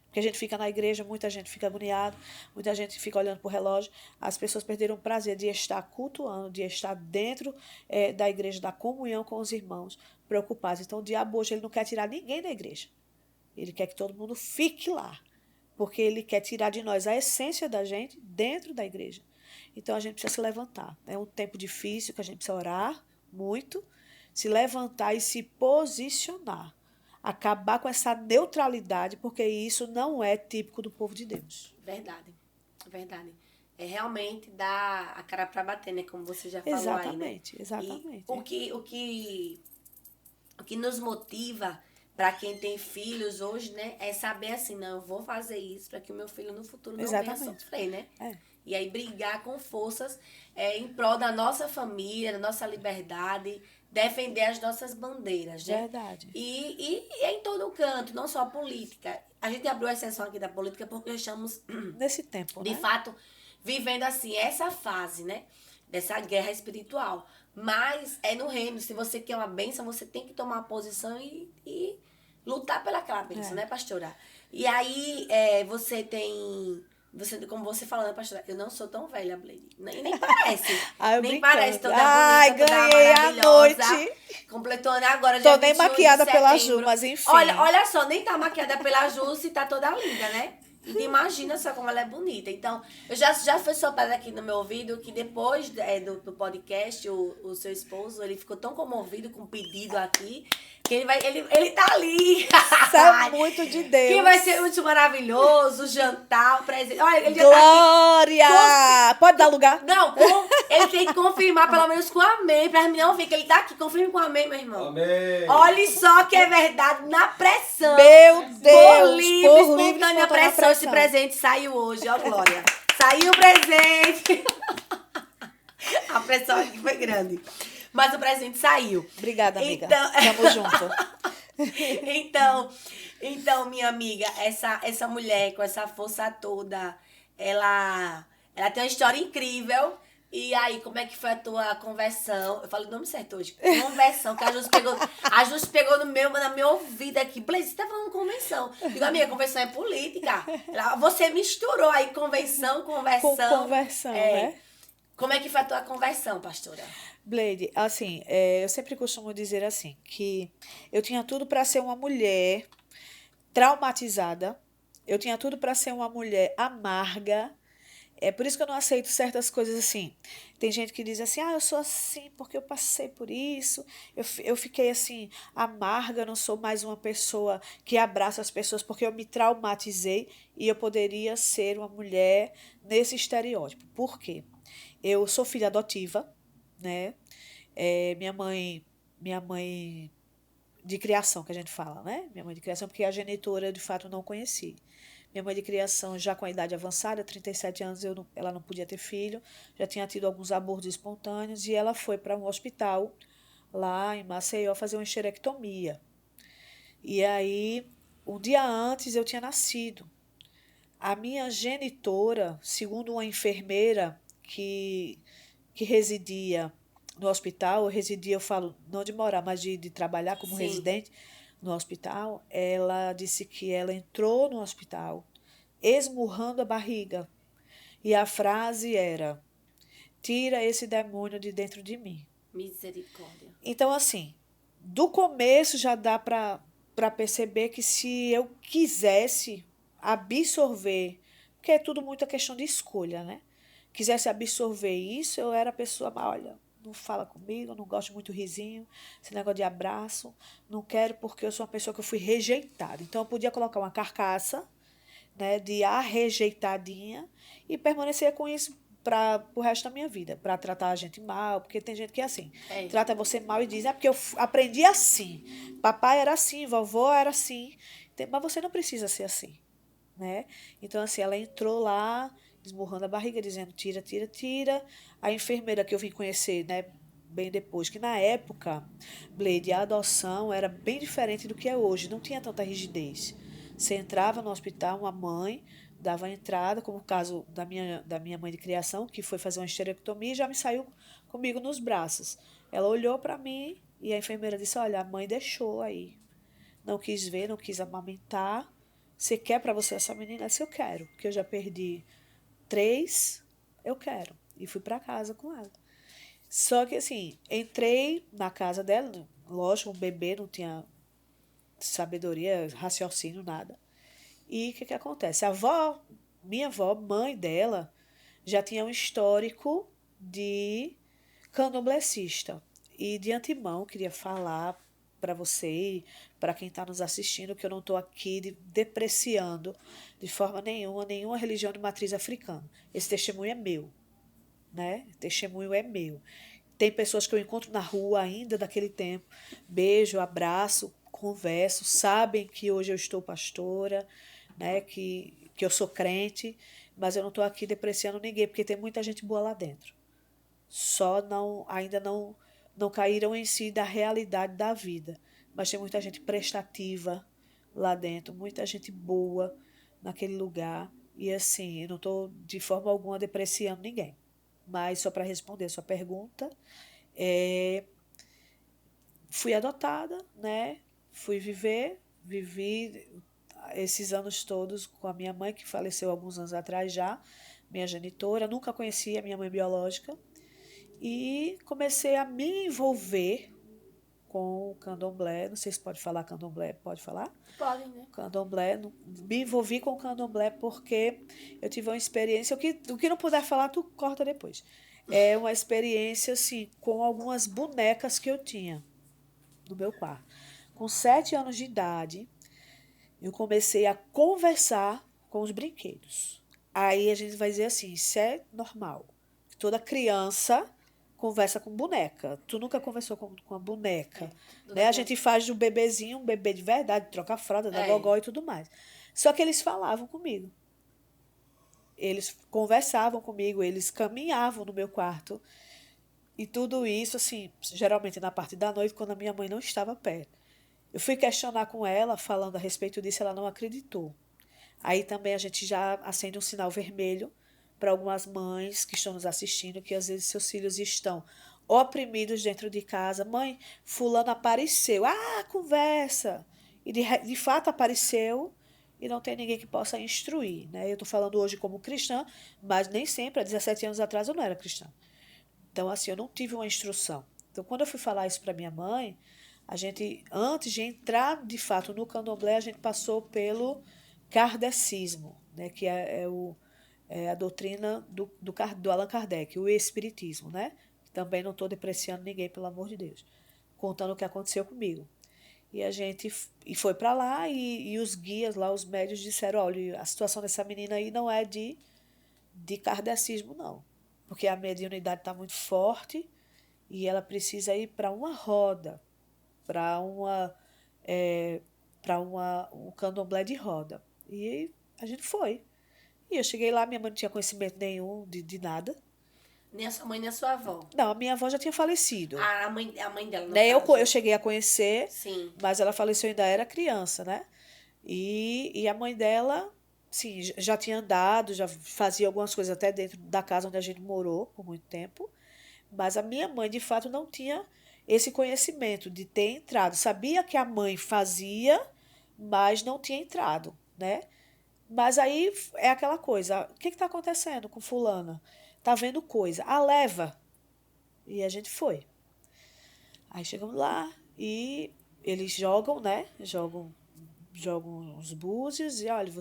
S2: Porque a gente fica na igreja, muita gente fica agoniada, muita gente fica olhando para o relógio. As pessoas perderam o prazer de estar cultuando, de estar dentro da igreja, da comunhão com os irmãos, preocupados. Então o diabo hoje ele não quer tirar ninguém da igreja. Ele quer que todo mundo fique lá. Porque ele quer tirar de nós a essência da gente dentro da igreja. Então a gente precisa se levantar. É um tempo difícil que a gente precisa orar muito, se levantar e se posicionar. Acabar com essa neutralidade, porque isso não é típico do povo de Deus.
S1: Verdade, verdade. É realmente dar a cara para bater, né? Como você já falou
S2: exatamente,
S1: aí, né?
S2: Exatamente.
S1: E o que nos motiva para quem tem filhos hoje, né? É saber assim, não, eu vou fazer isso para que o meu filho no futuro não venha sofrer, né? E aí brigar com forças em prol da nossa família, da nossa liberdade, defender as nossas bandeiras, né?
S2: Verdade.
S1: E em todo canto, não só a política. A gente abriu a exceção aqui da política porque estamos,
S2: nesse tempo,
S1: de
S2: né?
S1: fato, vivendo assim, essa fase, né? Dessa guerra espiritual. Mas é no reino. Se você quer uma bênção, você tem que tomar uma posição e lutar pelaquela bênção, né, pastora? E aí, você tem... como você falando, pastora, eu não sou tão velha, Blade. Nem parece. nem parece toda bonita, toda maravilhosa.
S2: A noite.
S1: Completou, né? Agora
S2: já tô nem maquiada pela Ju, mas enfim.
S1: Olha só, nem tá maquiada pela Ju, se tá toda linda, né? E imagina só como ela é bonita. Então, eu já foi soprado aqui no meu ouvido que depois do podcast, o seu esposo, ele ficou tão comovido com o pedido aqui, que ele tá ali.
S2: Isso é muito de Deus.
S1: Que vai ser muito maravilhoso, o jantar, o presente. Olha, ele já
S2: Glória!
S1: Tá aqui.
S2: Pode dar lugar?
S1: Não, ele tem que confirmar pelo menos com amém, pra mim não ver que ele tá aqui. Confirme com amém, meu irmão.
S4: Amém.
S1: Olha só que é verdade, na pressão.
S2: Meu Deus!
S1: Por livre, espontânea pressão. Esse presente saiu hoje, ó, Glória. Saiu o presente. A pressão aqui foi grande. Mas o presente saiu.
S2: Obrigada, amiga.
S1: Então...
S2: Tamo junto.
S1: Então, minha amiga, essa mulher com essa força toda, ela tem uma história incrível. E aí, como é que foi a tua conversão? Eu falei o nome certo hoje. Conversão, que a Jus pegou na minha ouvida aqui. Blaze, você tá falando convenção. Digo, amiga, convenção é política. Você misturou aí convenção.
S2: Com conversão, né?
S1: Como é que foi a tua conversão, pastora?
S2: Blade, assim, eu sempre costumo dizer assim, que eu tinha tudo para ser uma mulher traumatizada, eu tinha tudo para ser uma mulher amarga. É por isso que eu não aceito certas coisas assim. Tem gente que diz assim, eu sou assim porque eu passei por isso, eu fiquei assim, amarga, eu não sou mais uma pessoa que abraça as pessoas porque eu me traumatizei e eu poderia ser uma mulher nesse estereótipo. Por quê? Eu sou filha adotiva, né? Minha mãe de criação, que a gente fala, né? Minha mãe de criação, porque a genitora, de fato, eu não conheci. Minha mãe de criação, já com a idade avançada, 37 anos, ela não podia ter filho, já tinha tido alguns abortos espontâneos, e ela foi para um hospital lá em Maceió fazer uma esterectomia. E aí, um dia antes, eu tinha nascido. A minha genitora, segundo uma enfermeira que residia no hospital, eu falo, não de morar, mas de trabalhar como
S1: Sim.
S2: residente no hospital, ela disse que ela entrou no hospital esmurrando a barriga. E a frase era: tira esse demônio de dentro de mim.
S1: Misericórdia.
S2: Então, assim, do começo já dá para perceber que se eu quisesse absorver, porque é tudo muita questão de escolha, né? Quisesse absorver isso, eu era a pessoa, mas olha, não fala comigo, não gosto muito risinho, esse negócio de abraço, não quero porque eu sou uma pessoa que eu fui rejeitada. Então eu podia colocar uma carcaça, né, de rejeitadinha e permanecer com isso para o resto da minha vida, para tratar a gente mal, porque tem gente que é assim, trata você mal e diz, é porque eu aprendi assim, papai era assim, vovó era assim, mas você não precisa ser assim, né? Então, assim, ela entrou lá, esmurrando a barriga, dizendo, tira, tira, tira. A enfermeira que eu vim conhecer, né, bem depois, que na época, Blade, a adoção era bem diferente do que é hoje, não tinha tanta rigidez. Você entrava no hospital, uma mãe dava a entrada, como o caso da minha mãe de criação, que foi fazer uma esterectomia e já me saiu comigo nos braços. Ela olhou para mim e a enfermeira disse, olha, a mãe deixou aí. Não quis ver, não quis amamentar. Você quer para você essa menina? Eu disse, eu quero, porque eu já perdi 3, eu quero. E fui para casa com ela. Só que assim, entrei na casa dela, lógico, um bebê, não tinha sabedoria, raciocínio, nada. E o que acontece? Minha avó, mãe dela, já tinha um histórico de candomblessista. E de antemão, queria falar para você, para quem está nos assistindo, que eu não estou aqui depreciando de forma nenhuma religião de matriz africana. Esse testemunho é meu, né? Testemunho é meu. Tem pessoas que eu encontro na rua ainda daquele tempo. Beijo, abraço, converso, sabem que hoje eu estou pastora, né? Que eu sou crente, mas eu não estou aqui depreciando ninguém, porque tem muita gente boa lá dentro. Só ainda não caíram em si da realidade da vida. Mas tem muita gente prestativa lá dentro, muita gente boa naquele lugar. E assim, eu não estou de forma alguma depreciando ninguém. Mas só para responder a sua pergunta, é, fui adotada, né? Vivi esses anos todos com a minha mãe, que faleceu alguns anos atrás já, minha genitora, nunca conhecia a minha mãe biológica, e comecei a me envolver com o candomblé, não sei se pode falar candomblé, pode falar?
S1: Podem, né?
S2: Candomblé, me envolvi com o candomblé porque eu tive uma experiência, o que não puder falar, tu corta depois. É uma experiência, assim, com algumas bonecas que eu tinha no meu quarto. Com 7 anos de idade, eu comecei a conversar com os brinquedos. Aí a gente vai dizer assim, isso é normal. Toda criança conversa com boneca. Tu nunca conversou com a boneca, né? A gente faz do bebezinho um bebê de verdade, troca a fralda, dá gogó e tudo mais. Só que eles falavam comigo. Eles conversavam comigo, eles caminhavam no meu quarto. E tudo isso, assim, geralmente na parte da noite, quando a minha mãe não estava perto. Eu fui questionar com ela, falando a respeito disso, ela não acreditou. Aí também a gente já acende um sinal vermelho para algumas mães que estão nos assistindo, que às vezes seus filhos estão oprimidos dentro de casa. Mãe, fulano apareceu. Ah, conversa. E de fato apareceu e não tem ninguém que possa instruir, né? Eu estou falando hoje como cristã, mas nem sempre, há 17 anos atrás eu não era cristã. Então, assim, eu não tive uma instrução. Então, quando eu fui falar isso para minha mãe, a gente, antes de entrar de fato no candomblé, a gente passou pelo kardecismo, né, que é a doutrina do Allan Kardec, o espiritismo, né? Também não estou depreciando ninguém, pelo amor de Deus, contando o que aconteceu comigo. E a gente foi para lá e os guias lá, os médios disseram, olha, a situação dessa menina aí não é de kardecismo, não. porque a mediunidade está muito forte e ela precisa ir para uma roda, para um candomblé de roda. E a gente foi. E eu cheguei lá, minha mãe não tinha conhecimento nenhum de nada.
S1: Nem a sua mãe, nem a sua avó.
S2: Não, a minha avó já tinha falecido.
S1: A mãe dela, no
S2: Né?
S1: caso.
S2: Eu cheguei a conhecer,
S1: Sim.
S2: mas ela faleceu, eu ainda era criança, né? E a mãe dela, sim, já tinha andado, já fazia algumas coisas até dentro da casa onde a gente morou por muito tempo. Mas a minha mãe, de fato, não tinha esse conhecimento de ter entrado. Sabia que a mãe fazia, mas não tinha entrado, né? Mas aí é aquela coisa, o que está acontecendo com fulana? Tá vendo coisa? Ah, leva. E a gente foi. Aí chegamos lá e eles jogam, né? Jogam os búzios e olha,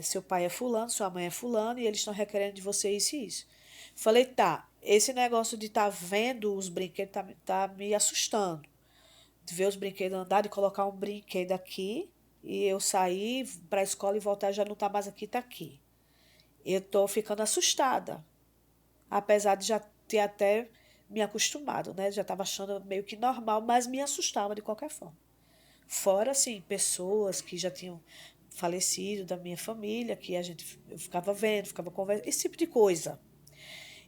S2: seu pai é fulano, sua mãe é fulano e eles estão requerendo de você isso e isso. Falei, tá, esse negócio de estar vendo os brinquedos tá me assustando. De ver os brinquedos andar, de colocar um brinquedo aqui e eu sair para a escola e voltar já não tá mais aqui, tá aqui. Eu tô ficando assustada, apesar de já ter até me acostumado, né? Já estava achando meio que normal, mas me assustava de qualquer forma. Fora, assim, pessoas que já tinham falecido da minha família, que eu ficava vendo, ficava conversando, esse tipo de coisa.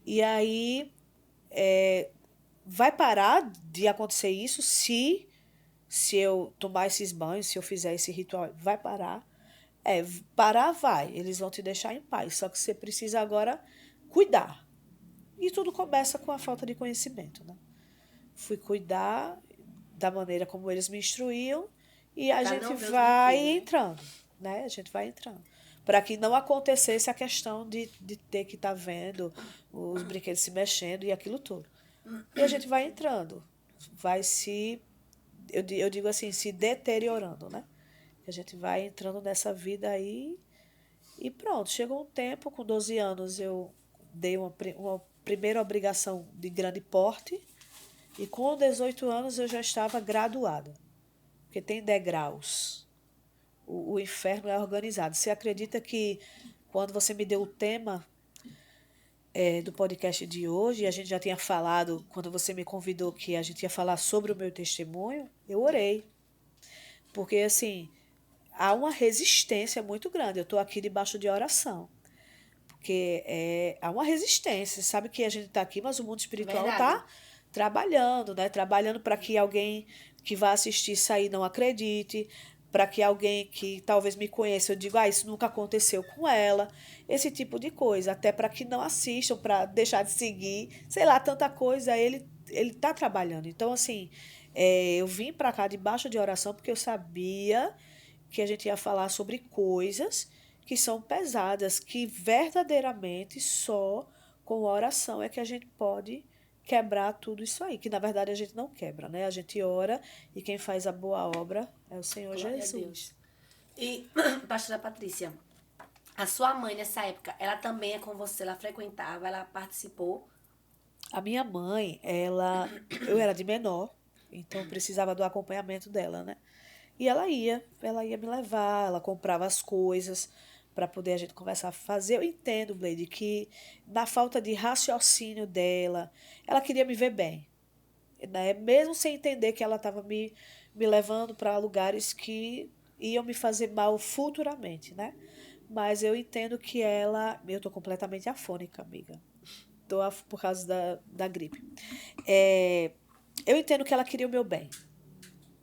S2: E aí, vai parar de acontecer isso se eu tomar esses banhos, se eu fizer esse ritual, vai parar. Parar vai, eles vão te deixar em paz, só que você precisa agora cuidar. E tudo começa com a falta de conhecimento, né? Fui cuidar da maneira como eles me instruíam e a
S1: Pra
S2: gente
S1: não ver os
S2: vai
S1: brinquedos, né?
S2: entrando, né? A gente vai entrando. Para que não acontecesse a questão de ter que estar vendo os brinquedos se mexendo e aquilo tudo. E a gente vai entrando, vai eu digo assim, se deteriorando, né? A gente vai entrando nessa vida aí e pronto. Chegou um tempo, com 12 anos, eu dei uma primeira obrigação de grande porte e com 18 anos eu já estava graduada, porque tem degraus. O inferno é organizado. Você acredita que quando você me deu o tema do podcast de hoje, a gente já tinha falado, quando você me convidou que a gente ia falar sobre o meu testemunho, eu orei. Porque, assim, há uma resistência muito grande. Eu estou aqui debaixo de oração. Porque há uma resistência. Você sabe que a gente está aqui, mas o mundo espiritual
S1: Verdade.
S2: está trabalhando, né? Trabalhando para que alguém que vá assistir isso aí não acredite, para que alguém que talvez me conheça, eu digo, isso nunca aconteceu com ela, esse tipo de coisa, até para que não assistam, para deixar de seguir, sei lá, tanta coisa, ele tá trabalhando. Então, assim, eu vim para cá debaixo de oração porque eu sabia que a gente ia falar sobre coisas que são pesadas, que verdadeiramente só com oração é que a gente pode quebrar tudo isso aí, que na verdade a gente não quebra, né? A gente ora e quem faz a boa obra é o Senhor
S1: Glória a
S2: Jesus.
S1: Deus. E, pastora Patrícia, a sua mãe nessa época, ela também é com você, ela frequentava, ela participou?
S2: A minha mãe, eu era de menor, então precisava do acompanhamento dela, né? E ela ia me levar, ela comprava as coisas para poder a gente começar a fazer. Eu entendo, Blade, que na falta de raciocínio dela, ela queria me ver bem, né? Mesmo sem entender que ela estava me levando para lugares que iam me fazer mal futuramente, né? Mas eu entendo que eu tô completamente afônica, amiga. Por causa da gripe. Eu entendo que ela queria o meu bem.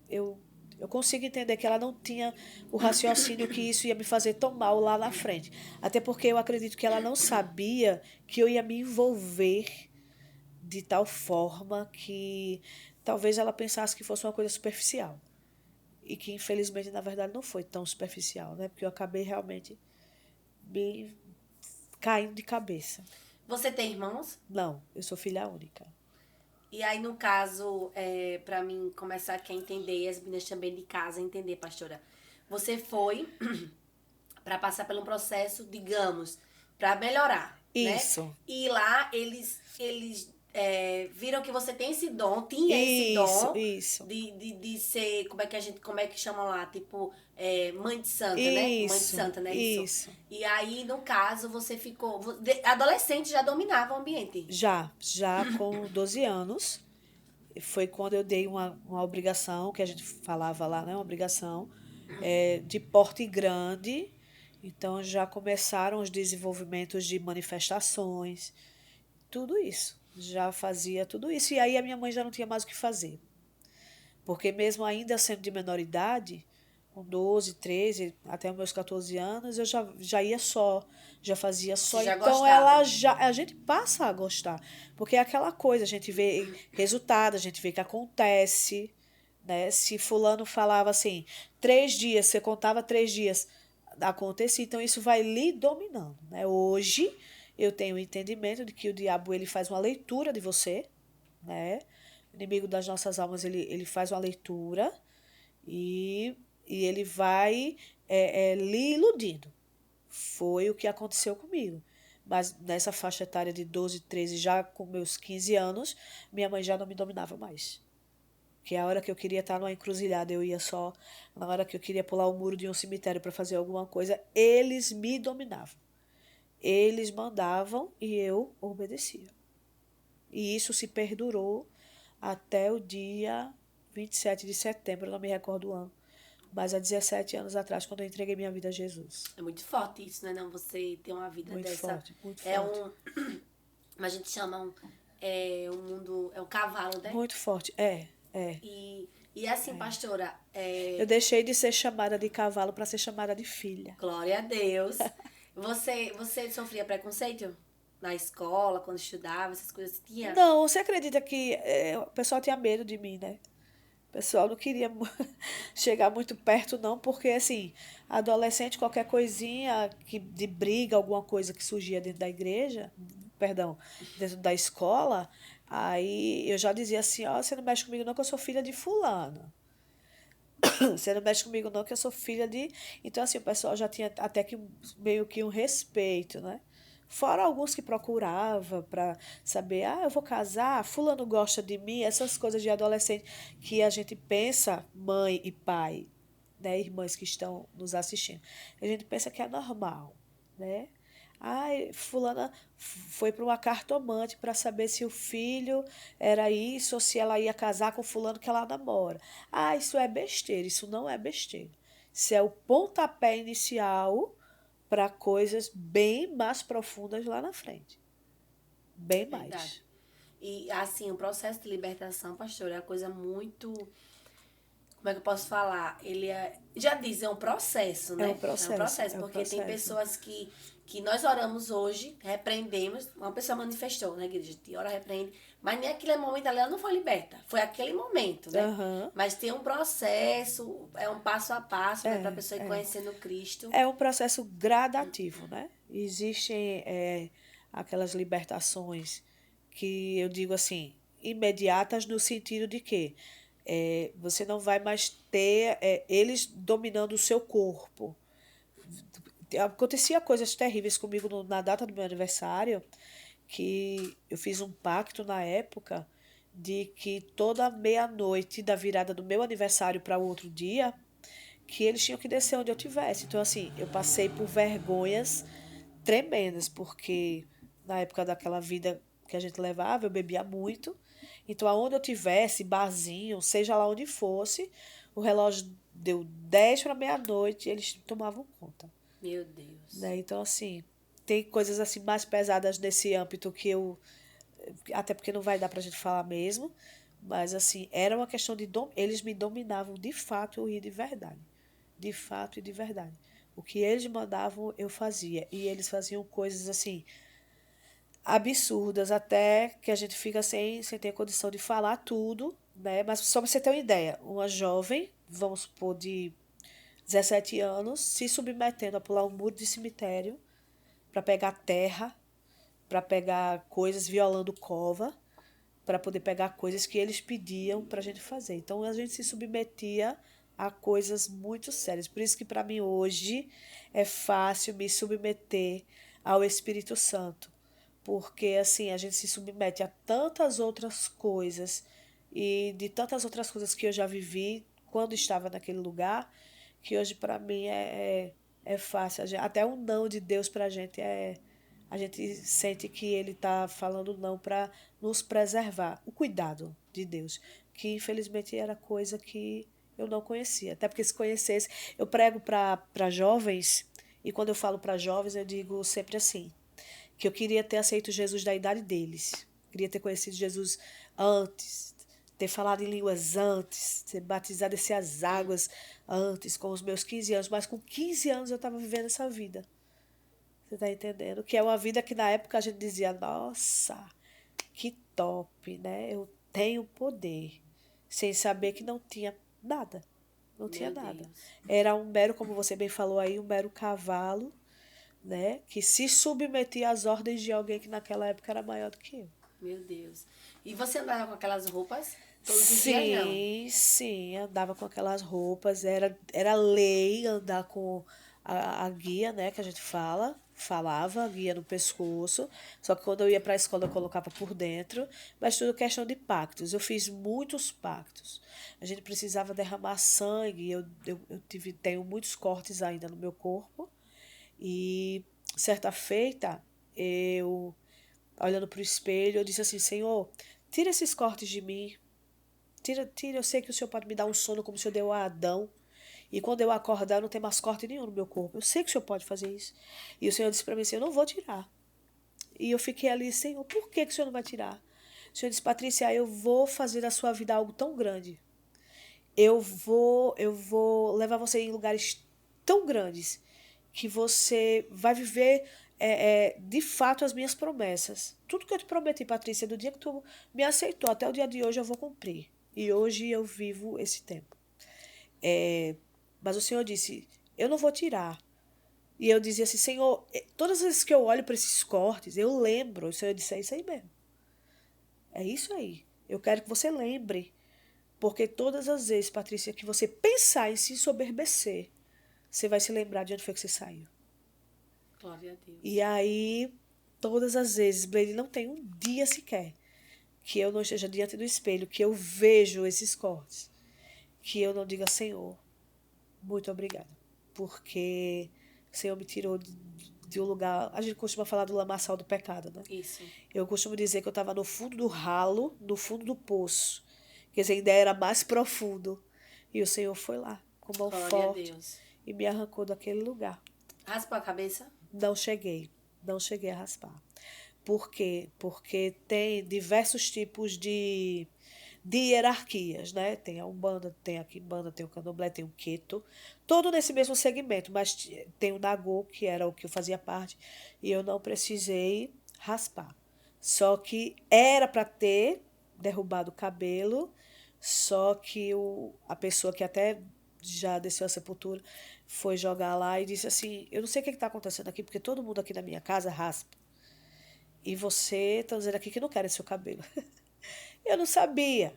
S2: Eu, eu consigo entender que ela não tinha o raciocínio que isso ia me fazer tão mal lá na frente. Até porque eu acredito que ela não sabia que eu ia me envolver de tal forma que talvez ela pensasse que fosse uma coisa superficial. E que, infelizmente, na verdade, não foi tão superficial, né? Porque eu acabei realmente me caindo de cabeça.
S1: Você tem irmãos?
S2: Não, eu sou filha única.
S1: E aí, no caso, pra mim começar aqui a entender, e as meninas também de casa entender, pastora, você foi pra passar por um processo, digamos, pra melhorar, né?
S2: Isso.
S1: E lá eles viram que você tem esse dom, tinha esse dom
S2: Isso.
S1: de ser, como é que chamam lá? Tipo, mãe de santa, né? Mãe de
S2: Isso,
S1: santa, né?
S2: isso.
S1: E aí, no caso, você ficou. Adolescente já dominava o ambiente.
S2: Já com 12 anos, foi quando eu dei uma obrigação, que a gente falava lá, né? Uma obrigação de porte grande. Então já começaram os desenvolvimentos de manifestações, tudo isso. Já fazia tudo isso. E aí a minha mãe já não tinha mais o que fazer. Porque mesmo ainda sendo de menor idade, com 12, 13, até os meus 14 anos, eu já ia só, já fazia
S1: Você
S2: só.
S1: já
S2: Então
S1: gostava.
S2: a gente passa a gostar. Porque é aquela coisa, a gente vê resultado, a gente vê que acontece, né? Se fulano falava assim, 3 dias, você contava 3 dias, acontecia, então isso vai lhe dominando, né? Hoje eu tenho o entendimento de que o diabo ele faz uma leitura de você, né? O inimigo das nossas almas ele faz uma leitura e, e ele vai lhe iludindo. Foi o que aconteceu comigo. Mas nessa faixa etária de 12, 13, já com meus 15 anos, minha mãe já não me dominava mais. Que a hora que eu queria estar numa encruzilhada, eu ia só. Na hora que eu queria pular o muro de um cemitério para fazer alguma coisa, eles me dominavam. Eles mandavam e eu obedecia. E isso se perdurou até o dia 27 de setembro, eu não me recordo o ano, mas há 17 anos atrás, quando eu entreguei minha vida a Jesus.
S1: É muito forte isso, né? Não, você ter uma vida
S2: Muito
S1: dessa.
S2: forte, muito
S1: É
S2: forte.
S1: como a gente chama, um mundo, é um cavalo, né?
S2: Muito forte, é.
S1: E assim, pastora,
S2: Eu deixei de ser chamada de cavalo para ser chamada de filha.
S1: glória a Deus. Você sofria preconceito na escola, quando estudava, essas coisas? Tinha?
S2: Não, você acredita que o pessoal tinha medo de mim, né? O pessoal não queria chegar muito perto, não, porque, assim, adolescente, qualquer coisinha de briga, alguma coisa que surgia dentro da igreja, perdão, dentro da escola, aí eu já dizia assim: ó, você não mexe comigo não, que eu sou filha de fulano. Você não mexe comigo não, que eu sou filha de... Então, assim, o pessoal já tinha até que meio que um respeito, né? Fora alguns que procurava para saber, eu vou casar, fulano gosta de mim, essas coisas de adolescente que a gente pensa, mãe e pai, né, irmãs que estão nos assistindo, a gente pensa que é normal, né? Ai, fulana foi para uma cartomante para saber se o filho era isso ou se ela ia casar com fulano que ela namora. Isso é besteira, isso não é besteira. Isso é o pontapé inicial para coisas bem mais profundas lá na frente. Bem
S1: Verdade.
S2: mais.
S1: E assim, o processo de libertação, pastor, é uma coisa muito. Como é que eu posso falar? Ele é. Já diz, é um processo,
S2: É
S1: né?
S2: um processo, é um
S1: Porque tem
S2: processo.
S1: pessoas que nós oramos hoje, repreendemos, uma pessoa manifestou na igreja, a gente ora, repreende, mas nem aquele momento ali ela não foi liberta. Foi aquele momento, né?
S2: Aham.
S1: Mas tem um processo, é um passo a passo, né? Pra
S2: É,
S1: pessoa ir
S2: é.
S1: conhecendo Cristo.
S2: É um processo gradativo, né? Existem aquelas libertações que eu digo assim, imediatas no sentido de que você não vai mais ter eles dominando o seu corpo. Acontecia coisas terríveis comigo na data do meu aniversário, que eu fiz um pacto na época de que toda meia-noite da virada do meu aniversário para o outro dia, que eles tinham que descer onde eu tivesse. Então, assim, eu passei por vergonhas tremendas, porque na época daquela vida que a gente levava, eu bebia muito. Então, aonde eu tivesse, barzinho, seja lá onde fosse, o relógio deu 10 para meia-noite e eles tomavam conta.
S1: Meu Deus.
S2: Né? Então, assim, tem coisas assim mais pesadas nesse âmbito que eu. Até porque não vai dar pra gente falar mesmo. Mas, assim, era uma questão de. Eles me dominavam de fato e de verdade. De fato e de verdade. O que eles mandavam, eu fazia. E eles faziam coisas, assim, absurdas, até que a gente fica sem ter condição de falar tudo, né? Mas só pra você ter uma ideia, uma jovem, vamos supor, de 17 anos, se submetendo a pular um muro de cemitério para pegar terra, para pegar coisas, violando cova, para poder pegar coisas que eles pediam para a gente fazer. Então a gente se submetia a coisas muito sérias. Por isso que para mim hoje é fácil me submeter ao Espírito Santo, porque assim, a gente se submete a tantas outras coisas e de tantas outras coisas que eu já vivi quando estava naquele lugar, que hoje para mim é fácil. Até o não de Deus pra gente a gente sente que ele tá falando não para nos preservar. O cuidado de Deus, que infelizmente era coisa que eu não conhecia. Até porque se conhecesse, eu prego para jovens, e quando eu falo para jovens, eu digo sempre assim, que eu queria ter aceito Jesus da idade deles. Queria ter conhecido Jesus antes, ter falado em línguas antes, ser batizado, descer as águas antes, com os meus 15 anos. Mas com 15 anos eu estava vivendo essa vida. Você está entendendo? Que é uma vida que na época a gente dizia, nossa, que top, né? Eu tenho poder. Sem saber que não tinha nada. Não tinha
S1: Meu
S2: nada.
S1: Deus.
S2: Era um mero, como você bem falou aí, um mero cavalo, né? Que se submetia às ordens de alguém que naquela época era maior do que eu.
S1: Meu Deus. E você andava com aquelas roupas todos os dias, não?
S2: Sim, andava com aquelas roupas, era lei andar com a guia, né, que a gente falava, a guia no pescoço, só que quando eu ia para a escola eu colocava por dentro, mas tudo questão de pactos, eu fiz muitos pactos, a gente precisava derramar sangue, tenho muitos cortes ainda no meu corpo, e certa feita, eu, olhando para o espelho, eu disse assim, Senhor, tira esses cortes de mim, tira, eu sei que o Senhor pode me dar um sono como o Senhor deu a Adão. E quando eu acordar, não tem mais corte nenhum no meu corpo. Eu sei que o Senhor pode fazer isso. E o Senhor disse para mim assim, eu não vou tirar. E eu fiquei ali, Senhor, por que o Senhor não vai tirar? O Senhor disse, Patrícia, eu vou fazer da sua vida algo tão grande. Eu vou levar você em lugares tão grandes que você vai viver de fato as minhas promessas. Tudo que eu te prometi, Patrícia, do dia que tu me aceitou até o dia de hoje eu vou cumprir. E hoje eu vivo esse tempo. Mas o Senhor disse, eu não vou tirar. E eu dizia assim, Senhor, todas as vezes que eu olho para esses cortes, eu lembro. O Senhor disse, é isso aí mesmo. É isso aí. Eu quero que você lembre. Porque todas as vezes, Patrícia, que você pensar em se ensoberbecer, você vai se lembrar de onde foi que você saiu.
S1: Glória a Deus.
S2: E aí, todas as vezes, Blaine, não tem um dia sequer que eu não esteja diante do espelho, que eu vejo esses cortes, que eu não diga, Senhor, muito obrigada. Porque o Senhor me tirou de um lugar... A gente costuma falar do lamaçal do pecado, né?
S1: Isso.
S2: Eu costumo dizer que eu estava no fundo do ralo, no fundo do poço. Quer dizer, ainda era mais profundo. E o Senhor foi lá, com mão
S1: Glória a
S2: forte,
S1: Deus.
S2: e me arrancou daquele lugar.
S1: Raspou a cabeça?
S2: Não cheguei a raspar. Por quê? Porque tem diversos tipos de hierarquias, né? Tem a Umbanda, tem a Quimbanda, tem o Candomblé, tem o Queto, todo nesse mesmo segmento, mas tem o Nagô, que era o que eu fazia parte, e eu não precisei raspar. Só que era para ter derrubado o cabelo, só que a pessoa que até já desceu a sepultura foi jogar lá e disse assim, eu não sei o que está acontecendo aqui, porque todo mundo aqui na minha casa raspa. E você está dizendo aqui que não quer esse seu cabelo. Eu não sabia,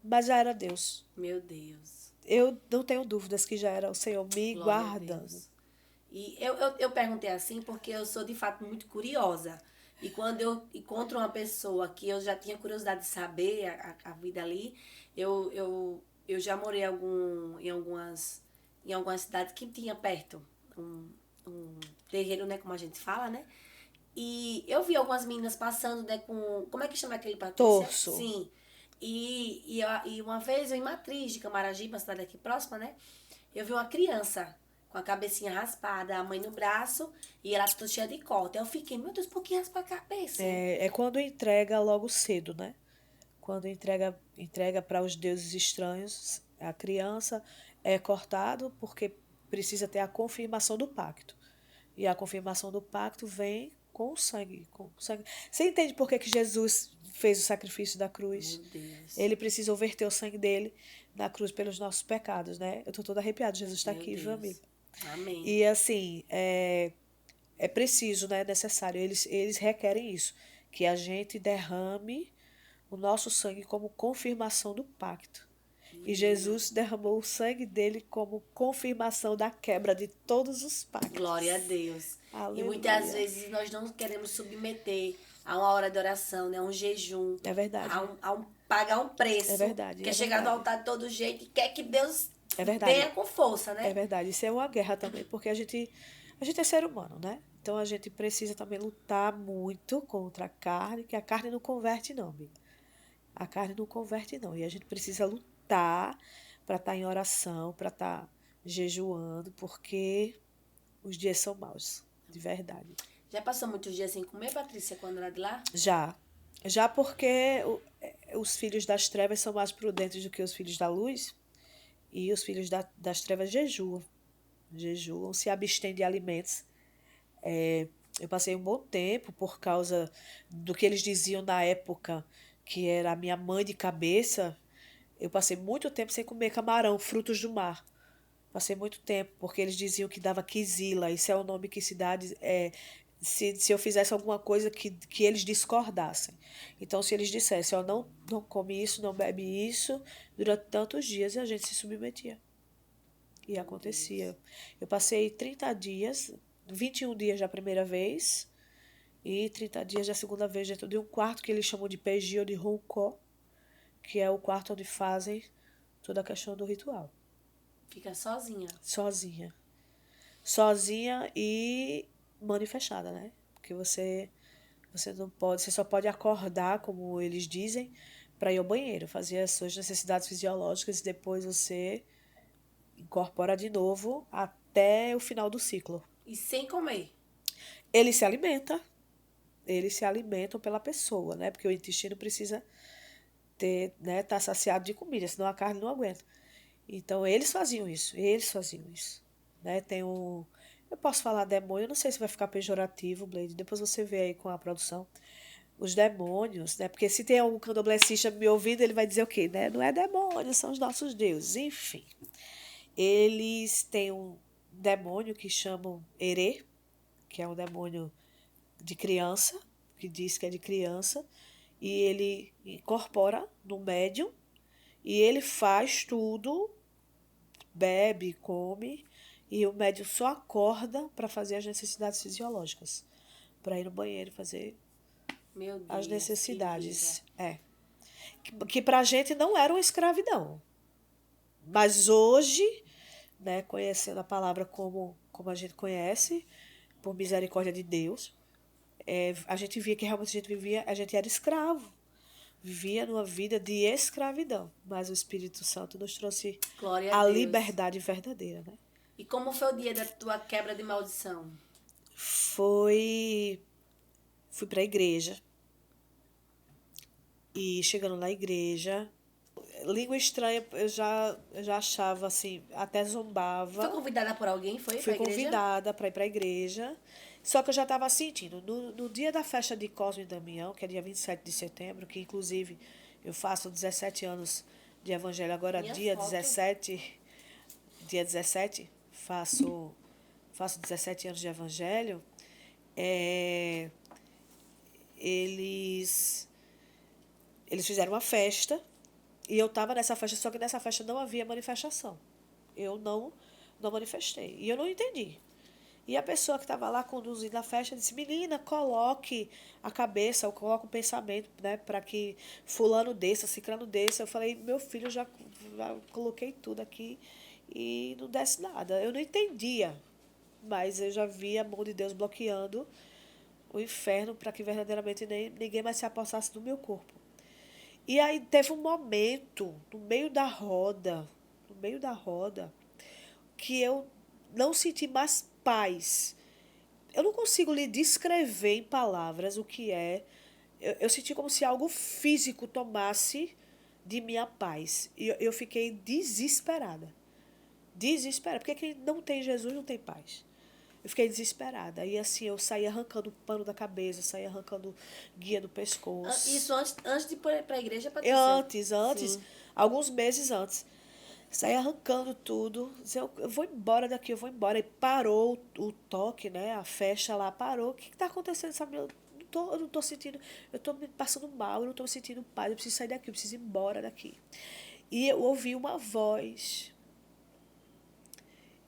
S2: mas já era Deus.
S1: Meu Deus.
S2: Eu não tenho dúvidas que já era o Senhor me
S1: Glória a
S2: guardando.
S1: Deus. E eu perguntei assim porque eu sou de fato muito curiosa. E quando eu encontro uma pessoa que eu já tinha curiosidade de saber a vida ali, eu já morei em algumas cidades que tinha perto um terreiro, né, como a gente fala, né? E eu vi algumas meninas passando, né, com... Como é que chama aquele, Patrícia?
S2: Torço.
S1: Sim. E uma vez eu em Matriz, de Camaragibe, uma cidade aqui próxima, né? Eu vi uma criança com a cabecinha raspada, a mãe no braço, e ela toda cheia de corte. Aí eu fiquei, meu Deus, por que raspa a cabeça?
S2: É quando entrega logo cedo, né? Quando entrega para os deuses estranhos, a criança é cortado porque precisa ter a confirmação do pacto. E a confirmação do pacto vem com o sangue. Você entende por que Jesus fez o sacrifício da cruz?
S1: Meu Deus.
S2: Ele precisou verter o sangue dele na cruz pelos nossos pecados, né? Eu tô toda arrepiada, Jesus está
S1: Meu
S2: aqui,
S1: Deus.
S2: viu, amigo?
S1: Amém.
S2: E assim, é preciso, né? É necessário. Eles requerem isso, que a gente derrame o nosso sangue como confirmação do pacto. E Jesus derramou o sangue dele como confirmação da quebra de todos os pactos.
S1: Glória a Deus.
S2: Aleluia.
S1: E muitas vezes nós não queremos submeter a uma hora de oração, né? A um jejum.
S2: É verdade.
S1: Pagar um preço.
S2: É verdade.
S1: Quer chegar no altar de todo jeito e quer que Deus
S2: É verdade.
S1: venha com força, né?
S2: É verdade. Isso é uma guerra também, porque a gente é ser humano, né? Então a gente precisa também lutar muito contra a carne, que a carne não converte, não, amiga. A carne não converte, não. E a gente precisa lutar para estar em oração, para estar jejuando, porque os dias são maus, de verdade.
S1: Já passou muitos dias sem comer, Patrícia, quando era de lá?
S2: Já. Já porque os filhos das trevas são mais prudentes do que os filhos da luz, e os filhos das trevas jejuam, se abstêm de alimentos. Eu passei um bom tempo por causa do que eles diziam na época, que era a minha mãe de cabeça. Eu passei muito tempo sem comer camarão, frutos do mar. Passei muito tempo, porque eles diziam que dava quizila. Isso é o nome que se dá se eu fizesse alguma coisa que eles discordassem. Então, se eles dissessem, ó, não come isso, não bebe isso, durante tantos dias, a gente se submetia. E acontecia. Eu passei 30 dias, 21 dias da primeira vez, e 30 dias da segunda vez dentro de um quarto que eles chamam de PG ou de Roncó, que é o quarto onde fazem toda a questão do ritual.
S1: Fica sozinha.
S2: Sozinha e manifestada, né? Porque você não pode, você só pode acordar, como eles dizem, para ir ao banheiro, fazer as suas necessidades fisiológicas e depois você incorpora de novo até o final do ciclo.
S1: E sem comer?
S2: Eles se alimentam pela pessoa, né? Porque o intestino precisa tá saciado de comida, senão a carne não aguenta. Então, eles faziam isso, né? Eu posso falar demônio, eu não sei se vai ficar pejorativo, Blade, depois você vê aí com a produção. Os demônios, né? Porque se tem algum candomblessista me ouvindo, ele vai dizer o quê, né? Não é demônio, são os nossos deuses. Enfim, eles têm um demônio que chamam Herê, que é um demônio de criança, que diz que é de criança, e ele incorpora no médium, e ele faz tudo, bebe, come, e o médium só acorda para fazer as necessidades fisiológicas, para ir no banheiro fazer
S1: Meu Deus,
S2: as necessidades. Que para a gente não era uma escravidão. Mas hoje, né, conhecendo a palavra como a gente conhece, por misericórdia de Deus, a gente via que realmente a gente era escravo. Vivia numa vida de escravidão. Mas o Espírito Santo nos trouxe a liberdade verdadeira, né?
S1: E como foi o dia da tua quebra de maldição?
S2: Fui para a igreja. E chegando na igreja, língua estranha eu já achava assim, até zombava.
S1: Foi convidada por alguém? Fui
S2: convidada para ir para a igreja. Só que eu já estava sentindo. No dia da festa de Cosme e Damião, que é dia 27 de setembro, que inclusive eu faço 17 anos de evangelho agora, dia 17, faço 17 anos de evangelho. Eles fizeram uma festa e eu estava nessa festa, só que nessa festa não havia manifestação. Eu não manifestei. E eu não entendi. E a pessoa que estava lá conduzindo a festa disse, menina, coloque a cabeça, ou coloque o pensamento, né, para que fulano desça, ciclano desça. Eu falei, meu filho, já coloquei tudo aqui e não desce nada. Eu não entendia, mas eu já vi a mão de Deus bloqueando o inferno para que verdadeiramente ninguém mais se apossasse do meu corpo. E aí teve um momento, no meio da roda, que eu não senti mais paz. Eu não consigo lhe descrever em palavras o que é. Eu senti como se algo físico tomasse de minha paz. E eu fiquei desesperada. Porque quem não tem Jesus não tem paz. Eu fiquei desesperada. E assim, eu saí arrancando o pano da cabeça, saí arrancando guia do pescoço.
S1: Isso antes de ir para a igreja, Patrícia?
S2: Antes. Sim. Alguns meses antes. Saí arrancando tudo. Eu vou embora daqui, eu vou embora. E parou o toque, né? A festa lá parou. O que está acontecendo, sabe? Eu não tô sentindo. Eu tô me passando mal, eu não tô me sentindo paz. Eu preciso sair daqui, eu preciso ir embora daqui. E eu ouvi uma voz.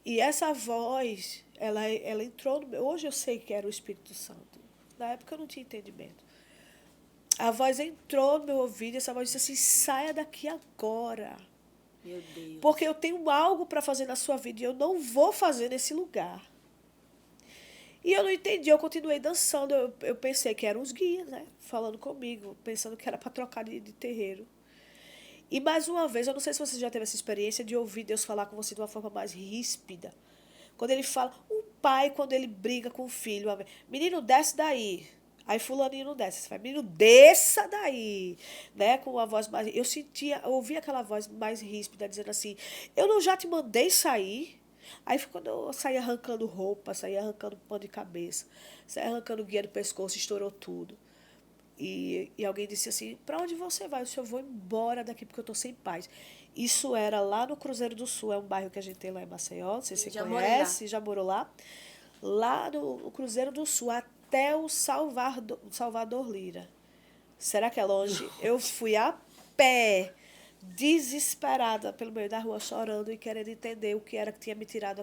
S2: E essa voz, ela entrou no meu... Hoje eu sei que era o Espírito Santo. Na época eu não tinha entendimento. A voz entrou no meu ouvido e essa voz disse assim, saia daqui agora.
S1: Meu Deus.
S2: Porque eu tenho algo para fazer na sua vida e eu não vou fazer nesse lugar. E eu não entendi, eu continuei dançando. Eu pensei que eram os guias, né? Falando comigo, pensando que era para trocar de terreiro. E mais uma vez, eu não sei se você já teve essa experiência de ouvir Deus falar com você de uma forma mais ríspida. Quando ele fala, um pai, quando ele briga com o filho, menino, desce daí. Aí fulaninho não desce. Você fala, menino, desça daí. Né? Com uma voz mais... Eu ouvi aquela voz mais ríspida, dizendo assim, eu não já te mandei sair? Aí foi quando eu saí arrancando roupa, saí arrancando pano de cabeça, saí arrancando guia do pescoço, estourou tudo. E alguém disse assim, para onde você vai? Eu disse, eu vou embora daqui porque eu estou sem paz. Isso era lá no Cruzeiro do Sul, é um bairro que a gente tem lá em Maceió, não sei se você conhece, já morou lá. Lá no Cruzeiro do Sul, até o Salvador Lira. Será que é longe? Eu fui a pé, desesperada pelo meio da rua, chorando e querendo entender o que era que tinha me tirado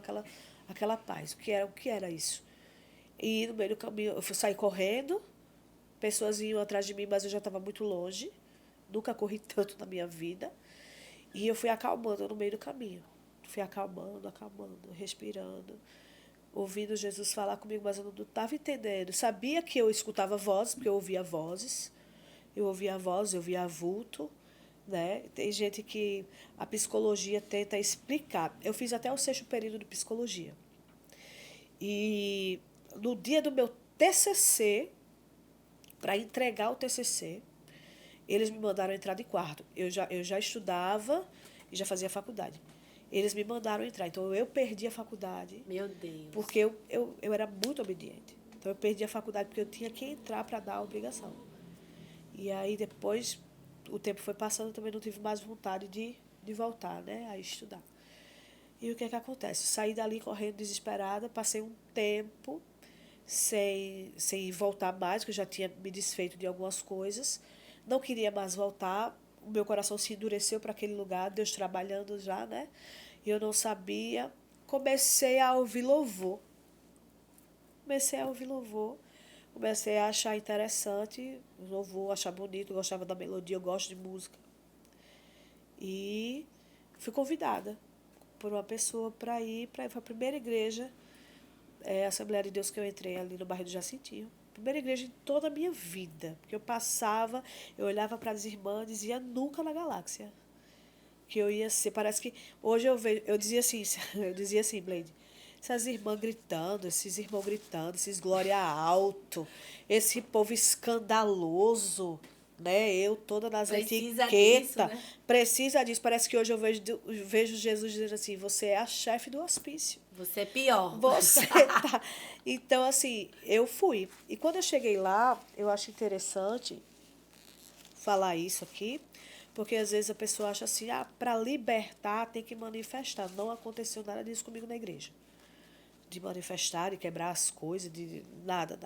S2: aquela paz. O que era isso? E no meio do caminho, eu saí correndo, pessoas iam atrás de mim, mas eu já estava muito longe. Nunca corri tanto na minha vida. E eu fui acalmando no meio do caminho. Fui acalmando, respirando, ouvindo Jesus falar comigo, mas eu não estava entendendo. Sabia que eu escutava vozes, porque eu ouvia vozes. Eu ouvia vozes, eu via vulto. Né? Tem gente que a psicologia tenta explicar. Eu fiz até o 6º período de psicologia. E no dia do meu TCC, para entregar o TCC, eles me mandaram entrar de quarto. Eu já estudava e já fazia faculdade. Eles me mandaram entrar. Então, eu perdi a faculdade.
S1: Meu Deus.
S2: Porque eu era muito obediente. Então, eu perdi a faculdade porque eu tinha que entrar para dar a obrigação. E aí, depois, o tempo foi passando, eu também não tive mais vontade de voltar, né, a estudar. E o que é que acontece? Saí dali correndo desesperada, passei um tempo sem voltar mais, porque eu já tinha me desfeito de algumas coisas. Não queria mais voltar, o meu coração se endureceu para aquele lugar, Deus trabalhando já, né? E eu não sabia. Comecei a ouvir louvor. Comecei a achar interessante o louvor, achar bonito, eu gostava da melodia, eu gosto de música. E fui convidada por uma pessoa para ir para a primeira igreja, a Assembleia de Deus que eu entrei ali no bairro do Jacintinho. Primeira igreja em toda a minha vida. Porque eu passava, eu olhava para as irmãs e dizia, nunca na galáxia. Que eu ia ser, parece que hoje eu vejo, eu dizia assim, Blade, essas irmãs gritando, esses irmãos gritando, esses glória alto, esse povo escandaloso, né? Eu toda nas etiquetas. Né? Precisa disso. Parece que hoje eu vejo Jesus dizendo assim, você é a chefe do hospício.
S1: Você é pior.
S2: Você tá. Então, assim, eu fui. E quando eu cheguei lá, eu acho interessante falar isso aqui, porque às vezes a pessoa acha assim, para libertar tem que manifestar. Não aconteceu nada disso comigo na igreja. De manifestar, de quebrar as coisas, de nada.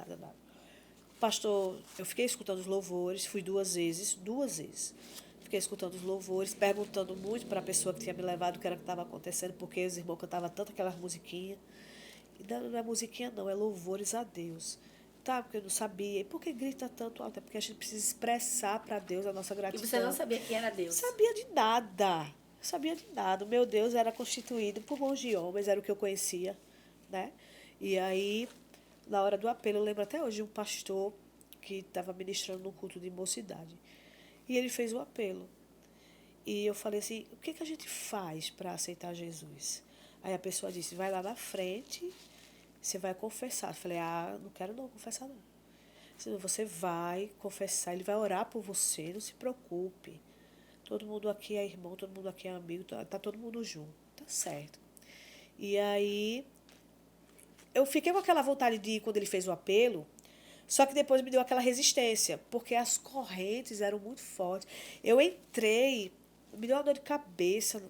S2: Pastor, eu fiquei escutando os louvores, fui 2 vezes. Fiquei escutando os louvores, perguntando muito para a pessoa que tinha me levado o que era que estava acontecendo, porque os irmãos cantavam tanto aquelas musiquinhas. E não é musiquinha não, é louvores a Deus. Tá, porque eu não sabia. E por que grita tanto alto? É porque a gente precisa expressar para Deus a nossa gratidão.
S1: E você não sabia quem era Deus?
S2: Sabia de nada. O meu Deus era constituído por mãos de homens, era o que eu conhecia, né? E aí, na hora do apelo, eu lembro até hoje de um pastor que estava ministrando no culto de mocidade. E ele fez o apelo. E eu falei assim, o que a gente faz para aceitar Jesus? Aí a pessoa disse, vai lá na frente, você vai confessar. Eu falei, não quero não confessar não. Senão você vai confessar, ele vai orar por você, não se preocupe. Todo mundo aqui é irmão, todo mundo aqui é amigo, tá todo mundo junto, tá certo. E aí, eu fiquei com aquela vontade de ir quando ele fez o apelo, só que depois me deu aquela resistência, porque as correntes eram muito fortes. Eu entrei, me deu uma dor de cabeça.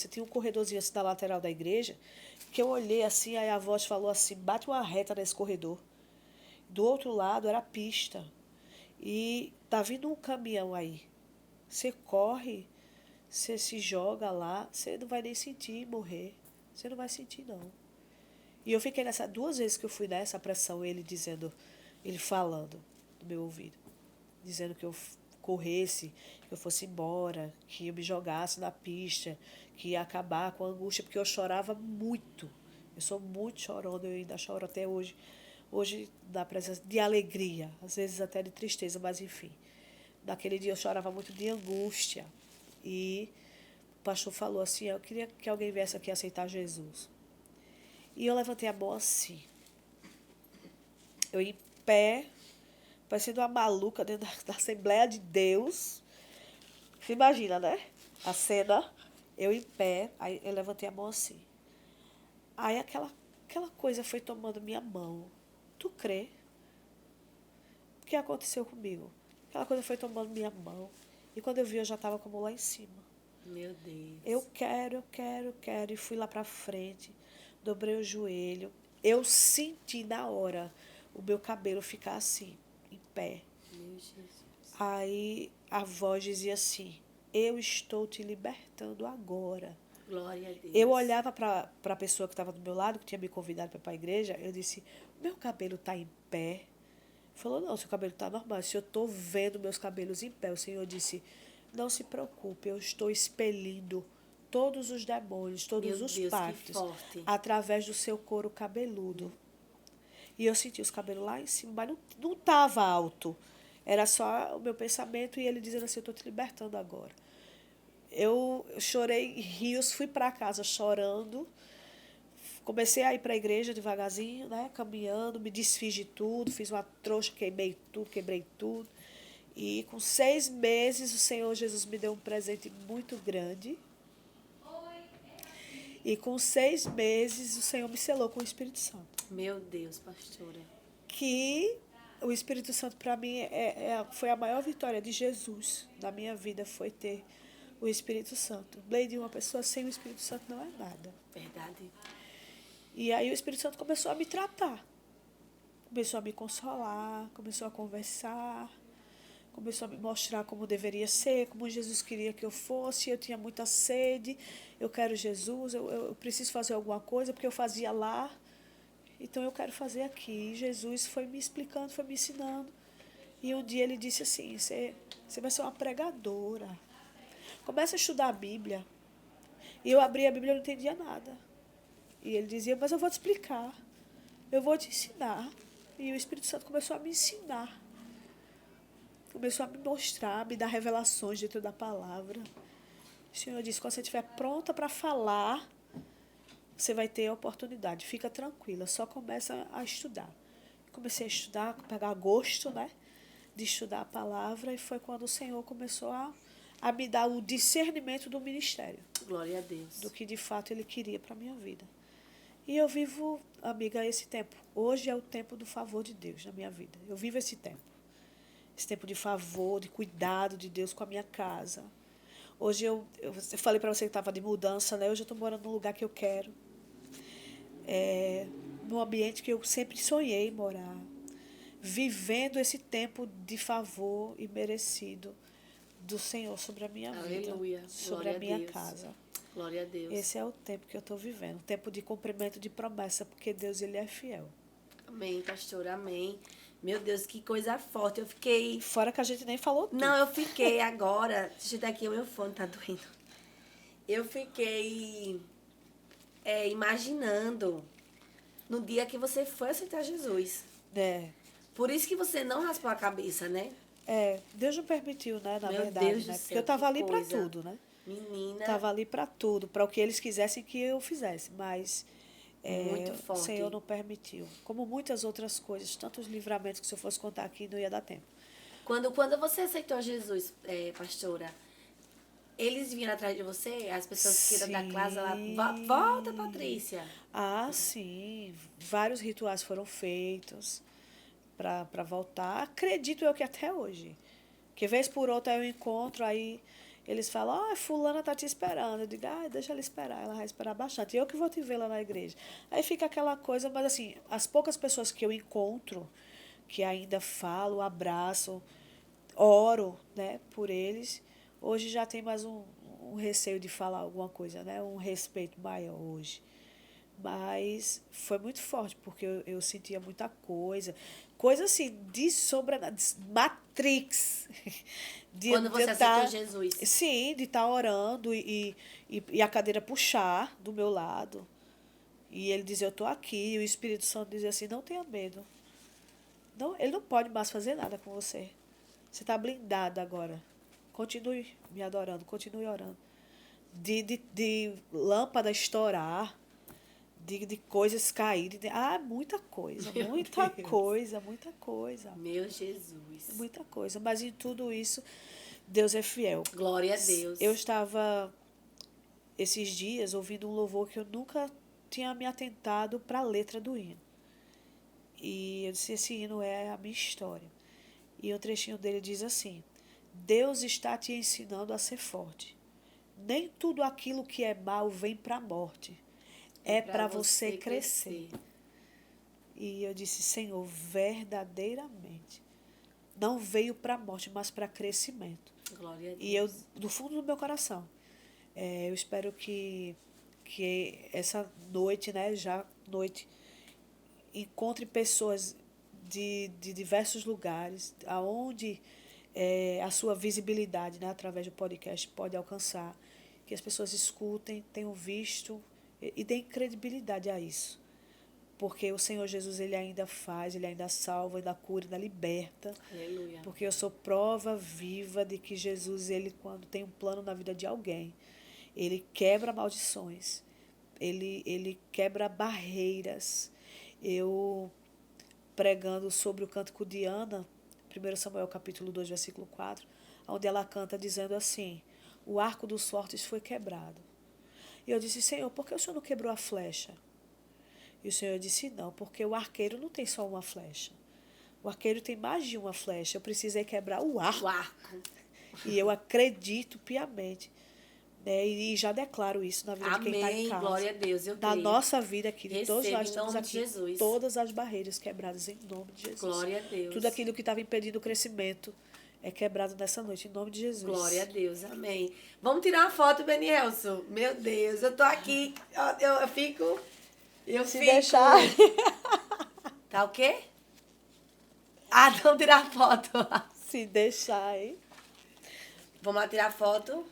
S2: Tinha um corredorzinho assim na lateral da igreja, que eu olhei assim, aí a voz falou assim, bate uma reta nesse corredor. Do outro lado era a pista. E tá vindo um caminhão aí. Você corre, Você se joga lá, você não vai nem sentir morrer. Você não vai sentir, não. E eu fiquei nessa 2 vezes que eu fui nessa pressão, ele falando no meu ouvido, dizendo que eu corresse, que eu fosse embora, que eu me jogasse na pista, que ia acabar com a angústia, porque eu chorava muito. Eu sou muito chorona, eu ainda choro até hoje. Hoje, na presença de alegria, às vezes até de tristeza, mas enfim. Naquele dia eu chorava muito de angústia. E o pastor falou assim, eu queria que alguém viesse aqui aceitar Jesus. E eu levantei a mão assim. Eu em pé, parecendo uma maluca dentro da Assembleia de Deus. Você imagina, né? A cena, eu em pé, aí eu levantei a mão assim. Aí aquela coisa foi tomando minha mão. Tu crê? O que aconteceu comigo? Aquela coisa foi tomando minha mão. E quando eu vi, eu já estava como lá em cima.
S1: Meu Deus.
S2: Eu quero. E fui lá para frente. Dobrei o joelho. Eu senti na hora o meu cabelo ficar assim, em pé.
S1: Meu Jesus.
S2: Aí a voz dizia assim, eu estou te libertando agora.
S1: Glória a Deus.
S2: Eu olhava para a pessoa que estava do meu lado, que tinha me convidado para ir para a igreja, eu disse, meu cabelo está em pé? Falou, não, seu cabelo está normal. Se eu estou vendo meus cabelos em pé, o Senhor disse, não se preocupe, eu estou expelindo todos os demônios, todos
S1: Meu
S2: os
S1: Deus,
S2: pactos,
S1: que forte.
S2: através do seu couro cabeludo. E eu senti os cabelos lá em cima, mas não estava alto. Era só o meu pensamento e ele dizendo assim, eu estou te libertando agora. Eu chorei rios, fui para casa chorando. Comecei a ir para a igreja devagarzinho, né, caminhando, me desfiz de tudo, fiz uma trouxa, quebrei tudo. E com 6 meses o Senhor Jesus me deu um presente muito grande. E com 6 meses o Senhor me selou com o Espírito Santo.
S1: Meu Deus, pastora.
S2: Que o Espírito Santo para mim foi a maior vitória de Jesus na minha vida, foi ter o Espírito Santo. Bleide, uma pessoa sem o Espírito Santo não é nada.
S1: Verdade.
S2: E aí o Espírito Santo começou a me tratar. Começou a me consolar, começou a conversar, começou a me mostrar como deveria ser, como Jesus queria que eu fosse. Eu tinha muita sede, eu quero Jesus, eu preciso fazer alguma coisa, porque eu fazia lá, então eu quero fazer aqui. E Jesus foi me explicando, foi me ensinando. E um dia ele disse assim, você vai ser uma pregadora. Começa a estudar a Bíblia. E eu abri a Bíblia e não entendia nada. E ele dizia, mas eu vou te explicar, eu vou te ensinar. E o Espírito Santo começou a me ensinar. Começou a me mostrar, a me dar revelações dentro da palavra. O Senhor disse, quando você estiver pronta para falar, você vai ter a oportunidade. Fica tranquila, só começa a estudar. Comecei a estudar, a pegar gosto, né, de estudar a palavra. E foi quando o Senhor começou a me dar o discernimento do ministério.
S1: Glória a Deus.
S2: Do que de fato Ele queria para a minha vida. E eu vivo, amiga, esse tempo. Hoje é o tempo do favor de Deus na minha vida. Eu vivo esse tempo. Esse tempo de favor, de cuidado de Deus com a minha casa. Hoje eu falei para você que estava de mudança, né? Hoje eu estou morando num lugar que eu quero. Num ambiente que eu sempre sonhei morar. Vivendo esse tempo de favor e merecido do Senhor sobre a minha
S1: Aleluia.
S2: vida. Sobre
S1: Glória
S2: a minha
S1: Deus.
S2: casa.
S1: Glória a Deus.
S2: Esse é o tempo que eu estou vivendo. Tempo de cumprimento de promessa, porque Deus, Ele é fiel.
S1: Amém, pastora, amém. Meu Deus, que coisa forte. Eu fiquei...
S2: Fora que a gente nem falou tudo.
S1: Não, eu fiquei agora... Deixa eu dar aqui, o meu fone tá doendo. Eu fiquei imaginando no dia que você foi aceitar Jesus. Por isso que você não raspou a cabeça, né?
S2: Deus não permitiu, né, na
S1: Meu
S2: verdade,
S1: Deus do
S2: né?
S1: céu,
S2: Porque eu estava
S1: que
S2: ali para
S1: coisa.
S2: tudo, né?
S1: Menina.
S2: Estava ali para tudo, para o que eles quisessem que eu fizesse, mas
S1: Muito
S2: o
S1: forte.
S2: Senhor não permitiu. Como muitas outras coisas, tantos livramentos que se eu fosse contar aqui não ia dar tempo.
S1: Quando você aceitou Jesus, pastora, eles vinham atrás de você? As pessoas que eram da classe lá, volta, Patrícia.
S2: Ah, sim. Vários rituais foram feitos para voltar. Acredito eu que até hoje. Que vez por outra eu encontro, aí eles falam, fulana tá te esperando. Eu digo, deixa ela esperar, ela vai esperar bastante. Eu que vou te ver lá na igreja. Aí fica aquela coisa, mas assim, as poucas pessoas que eu encontro, que ainda falo, abraço, oro, né, por eles, hoje já tem mais um receio de falar alguma coisa, né? Um respeito maior hoje. Mas foi muito forte, porque eu sentia muita coisa assim, de Matrix,
S1: Quando
S2: de eu
S1: você aceitou
S2: estar,
S1: Jesus.
S2: sim, de estar orando e a cadeira puxar do meu lado, e ele dizer, eu estou aqui, e o Espírito Santo dizer assim, não tenha medo, não, ele não pode mais fazer nada com você, você está blindado agora, continue me adorando, continue orando, de lâmpada estourar, de coisas caírem. Muita coisa,
S1: Meu
S2: muita
S1: Deus.
S2: coisa, muita coisa.
S1: Meu Jesus.
S2: Muita coisa. Mas em tudo isso, Deus é fiel.
S1: Glória a Deus.
S2: Eu estava, esses dias, ouvindo um louvor que eu nunca tinha me atentado para a letra do hino. E eu disse, esse hino é a minha história. E um trechinho dele diz assim, Deus está te ensinando a ser forte. Nem tudo aquilo que é mal vem para a morte. É para você crescer. E eu disse, Senhor, verdadeiramente, não veio para a morte, mas para crescimento.
S1: Glória a Deus.
S2: E eu, do fundo do meu coração, eu espero que essa noite, né, já noite, encontre pessoas de diversos lugares, aonde a sua visibilidade, né, através do podcast pode alcançar, que as pessoas escutem, tenham visto e deem credibilidade a isso. Porque o Senhor Jesus, ele ainda faz, ele ainda salva, ainda cura, ainda liberta.
S1: Aleluia.
S2: Porque eu sou prova viva de que Jesus, ele quando tem um plano na vida de alguém, ele quebra maldições, ele quebra barreiras. Eu, pregando sobre o cântico de Ana, 1 Samuel capítulo 2, versículo 4, onde ela canta dizendo assim, o arco dos fortes foi quebrado. E eu disse, Senhor, por que o Senhor não quebrou a flecha? E o Senhor disse, não, porque o arqueiro não tem só uma flecha. O arqueiro tem mais de uma flecha. Eu precisei quebrar o arco.
S1: O arco.
S2: E eu acredito piamente. Né? E já declaro isso na vida de quem está em casa.
S1: Glória a Deus, eu
S2: na
S1: creio.
S2: nossa vida aqui, de todos
S1: Recebo
S2: nós
S1: em
S2: estamos
S1: nome de
S2: aqui.
S1: Jesus.
S2: Todas as barreiras quebradas em nome de Jesus.
S1: Glória a Deus.
S2: Tudo aquilo que estava impedindo o crescimento é quebrado nessa noite, em nome de Jesus.
S1: Glória a Deus, amém. Vamos tirar uma foto, Benielson? Meu Deus, eu tô aqui, eu fico...
S2: Se deixar...
S1: Tá o quê? Ah, não tirar foto.
S2: Se deixar, hein?
S1: Vamos lá tirar foto.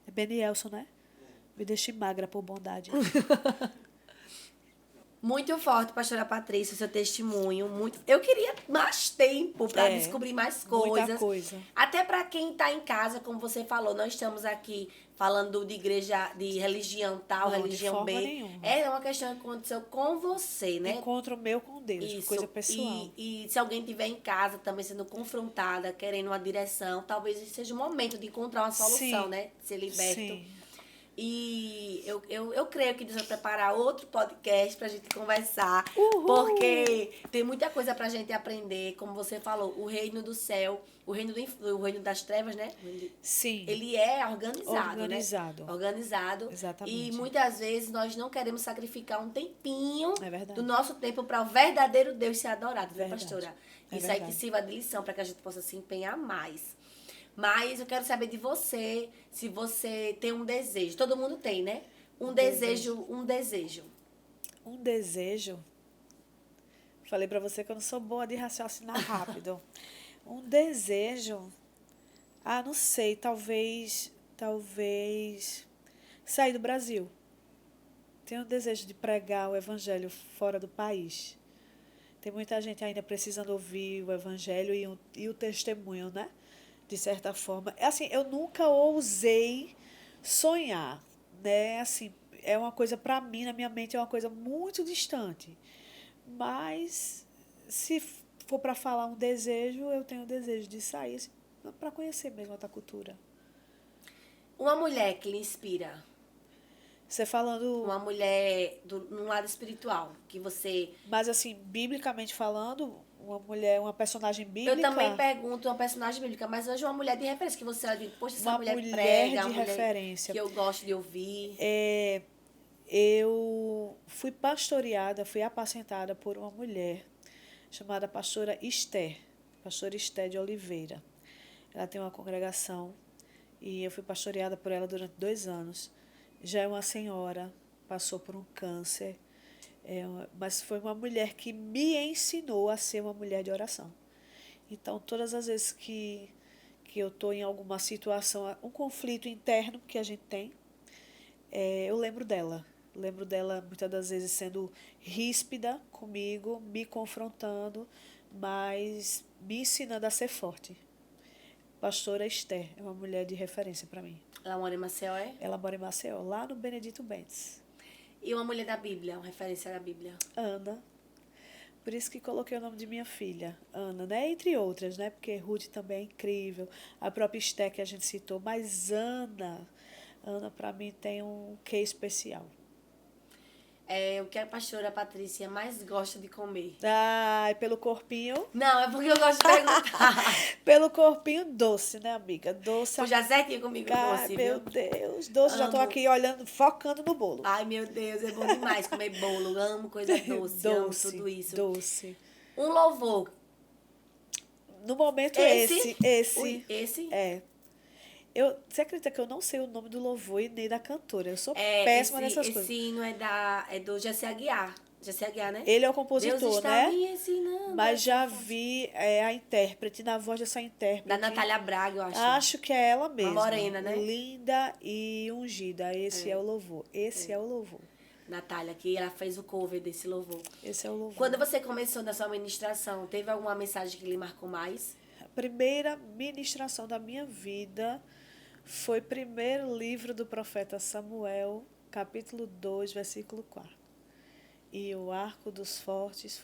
S2: É Benielson, né? Me deixe magra por bondade.
S1: Muito forte, pastora Patrícia, seu testemunho. Muito... Eu queria mais tempo para descobrir mais coisas.
S2: Muita coisa.
S1: Até para quem está em casa, como você falou, nós estamos aqui falando de igreja, de religião tal,
S2: Não,
S1: religião
S2: de forma
S1: B.
S2: nenhuma.
S1: É uma questão que aconteceu com você, né?
S2: Encontro meu com Deus,
S1: Isso.
S2: coisa pessoal.
S1: E se alguém estiver em casa também sendo confrontada, querendo uma direção, talvez seja o momento de encontrar uma solução,
S2: Sim.
S1: né? De ser liberto.
S2: Sim.
S1: E eu creio que Deus vai preparar outro podcast pra gente conversar.
S2: Uhul.
S1: Porque tem muita coisa pra gente aprender. Como você falou, o reino do céu, o reino das trevas, né?
S2: Sim.
S1: Ele é organizado,
S2: Organizado.
S1: né? Organizado.
S2: Exatamente.
S1: E muitas vezes nós não queremos sacrificar um tempinho
S2: verdade.
S1: do nosso tempo para o verdadeiro Deus ser adorado, né,
S2: Verdade.
S1: pastora?
S2: É
S1: Isso aí
S2: verdade.
S1: que sirva de lição para que a gente possa se empenhar mais. Mas eu quero saber de você, se você tem um desejo. Todo mundo tem, né? Um desejo. Um desejo.
S2: Falei pra você que eu não sou boa de raciocinar rápido. Um desejo. Não sei, talvez sair do Brasil. Tenho um desejo de pregar o evangelho fora do país. Tem muita gente ainda precisando ouvir o evangelho e o testemunho, né? De certa forma. Assim, eu nunca ousei sonhar, né? Assim, é uma coisa, para mim, na minha mente, é uma coisa muito distante. Mas, se for para falar um desejo, eu tenho o desejo de sair assim, para conhecer mesmo outra cultura.
S1: Uma mulher que lhe inspira.
S2: Você falando...
S1: Uma mulher num lado espiritual, que você...
S2: Mas, assim, biblicamente falando, uma mulher, uma personagem bíblica...
S1: Eu também pergunto uma personagem bíblica, mas hoje uma mulher de referência, que você olha e diz, poxa, essa
S2: uma
S1: mulher
S2: mulher
S1: prega,
S2: de
S1: uma mulher
S2: referência.
S1: que eu gosto de ouvir.
S2: Eu fui pastoreada, fui apacentada por uma mulher chamada pastora Esther de Oliveira. Ela tem uma congregação E eu fui pastoreada por ela durante 2 anos. Já é uma senhora, passou por um câncer, mas foi uma mulher que me ensinou a ser uma mulher de oração. Então, todas as vezes que eu estou em alguma situação, um conflito interno que a gente tem, eu lembro dela. Lembro dela muitas das vezes sendo ríspida comigo, me confrontando, mas me ensinando a ser forte. Pastora Esther é uma mulher de referência para mim.
S1: Ela mora em Maceió, é?
S2: Ela mora em Maceió, lá no Benedito Bentes.
S1: E uma mulher da Bíblia, uma referência da Bíblia.
S2: Ana. Por isso que coloquei o nome de minha filha, Ana, né? Entre outras, né? Porque Ruth também é incrível. A própria Esther que a gente citou. Mas Ana para mim tem um quê especial.
S1: O que a pastora Patrícia mais gosta de comer?
S2: Ai, pelo corpinho.
S1: Não, é porque eu gosto de perguntar.
S2: Pelo corpinho doce, né, amiga? Doce.
S1: Tu já certinho comigo doce,
S2: meu
S1: viu?
S2: Deus, doce. Já tô
S1: Amo.
S2: aqui olhando, focando no bolo.
S1: Ai, meu Deus, é bom demais comer bolo. Amo coisa doce, amo
S2: Doce,
S1: tudo isso.
S2: doce.
S1: Um louvor.
S2: No momento
S1: Esse?
S2: esse.
S1: Ui, esse?
S2: Você acredita que eu não sei o nome do louvor e nem da cantora? Eu sou
S1: É,
S2: péssima
S1: esse,
S2: nessas coisas.
S1: esse hino é do Jesse Aguiar. Jesse Aguiar, né?
S2: Ele é o
S1: Deus
S2: compositor,
S1: está
S2: né?
S1: me ensinando.
S2: Mas já vi a intérprete, na voz dessa intérprete.
S1: Da Natália Braga, eu acho.
S2: Acho que é ela mesma.
S1: morena, né?
S2: Linda e ungida. Esse é o louvor. Esse é o louvor.
S1: Natália, que ela fez o cover desse louvor.
S2: Esse é o louvor.
S1: Quando você começou na sua ministração, teve alguma mensagem que lhe marcou mais?
S2: A primeira ministração da minha vida foi o primeiro livro do profeta Samuel, capítulo 2, versículo 4. E o arco dos fortes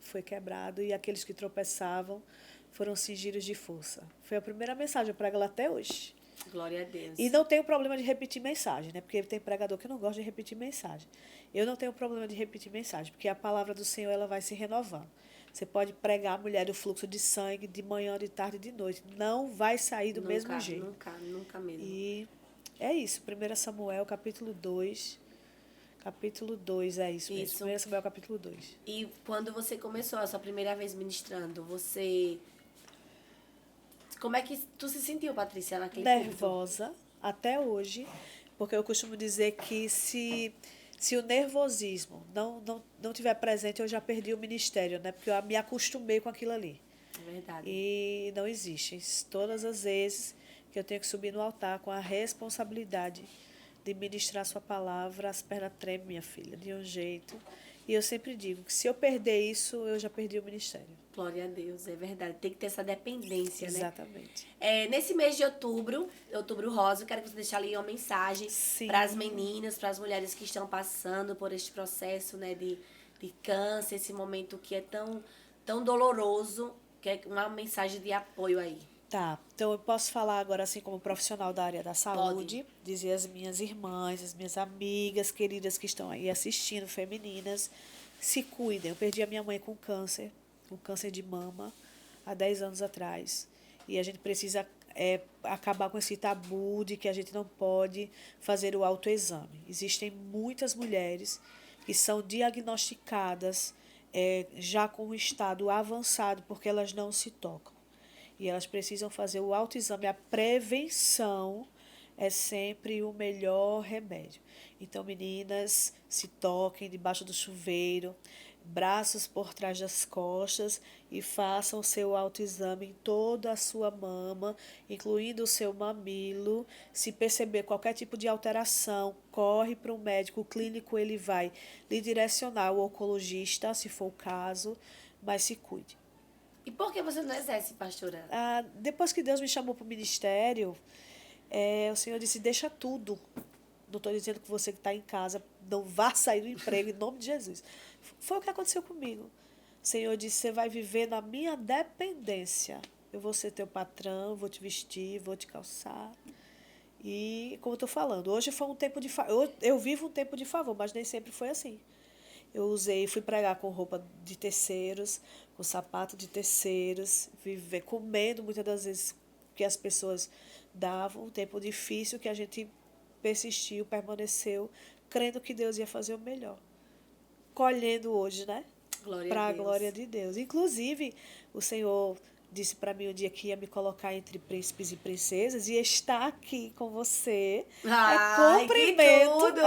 S2: foi quebrado e aqueles que tropeçavam foram cingidos de força. Foi a primeira mensagem, eu prego ela até hoje.
S1: Glória a Deus.
S2: E não tenho problema de repetir mensagem, né? Porque tem pregador que não gosta de repetir mensagem. Eu não tenho problema de repetir mensagem, porque a palavra do Senhor ela vai se renovando. Você pode pregar a mulher do fluxo de sangue de manhã, de tarde e de noite. Não vai sair do mesmo jeito.
S1: Nunca mesmo.
S2: E é isso. 1 Samuel, capítulo 2. Capítulo 2, é isso mesmo.
S1: Isso.
S2: 1 Samuel, capítulo 2.
S1: E quando você começou a sua primeira vez ministrando, você... Como é que tu se sentiu, Patrícia, naquele culto?
S2: Nervosa, até hoje, porque eu costumo dizer que se o nervosismo não tiver presente, eu já perdi o ministério, né? Porque eu me acostumei com aquilo ali.
S1: É verdade.
S2: E não existe. Todas as vezes que eu tenho que subir no altar com a responsabilidade de ministrar sua palavra, as pernas tremem, minha filha, de um jeito. E eu sempre digo que se eu perder isso, eu já perdi o ministério.
S1: Glória a Deus, é verdade. Tem que ter essa dependência, né?
S2: Exatamente.
S1: Nesse mês de outubro rosa, eu quero que você deixe ali uma mensagem para as meninas, para as mulheres que estão passando por este processo, né, de câncer, esse momento que é tão doloroso, que é uma mensagem de apoio aí.
S2: Tá, então eu posso falar agora assim como profissional da área da saúde, dizer às minhas irmãs, às minhas amigas queridas que estão aí assistindo, femininas, se cuidem. Eu perdi a minha mãe com câncer de mama, há 10 anos atrás. E a gente precisa acabar com esse tabu de que a gente não pode fazer o autoexame. Existem muitas mulheres que são diagnosticadas já com um estado avançado porque elas não se tocam. E elas precisam fazer o autoexame. A prevenção é sempre o melhor remédio. Então, meninas, se toquem debaixo do chuveiro, braços por trás das costas e façam o seu autoexame em toda a sua mama, incluindo o seu mamilo. Se perceber qualquer tipo de alteração, corre para um médico. O clínico ele vai lhe direcionar ao oncologista, se for o caso, mas se cuide.
S1: E por que você não exerce, pastora?
S2: Depois que Deus me chamou para o ministério, o Senhor disse, deixa tudo. Não estou dizendo que você que está em casa não vá sair do emprego em nome de Jesus. Foi o que aconteceu comigo. O Senhor disse, você vai viver na minha dependência. Eu vou ser teu patrão, vou te vestir, vou te calçar. E, como eu estou falando, hoje foi um tempo de favor. Eu vivo um tempo de favor, mas nem sempre foi assim. Fui pregar com roupa de terceiros, com sapato de terceiros, comendo muitas das vezes que as pessoas davam, um tempo difícil que a gente persistiu, permaneceu, crendo que Deus ia fazer o melhor. Colhendo hoje, né? Para a glória de Deus. Inclusive, o Senhor disse para mim um dia que ia me colocar entre príncipes e princesas, e estar aqui com você
S1: Ai,
S2: é cumprimento.
S1: que tudo!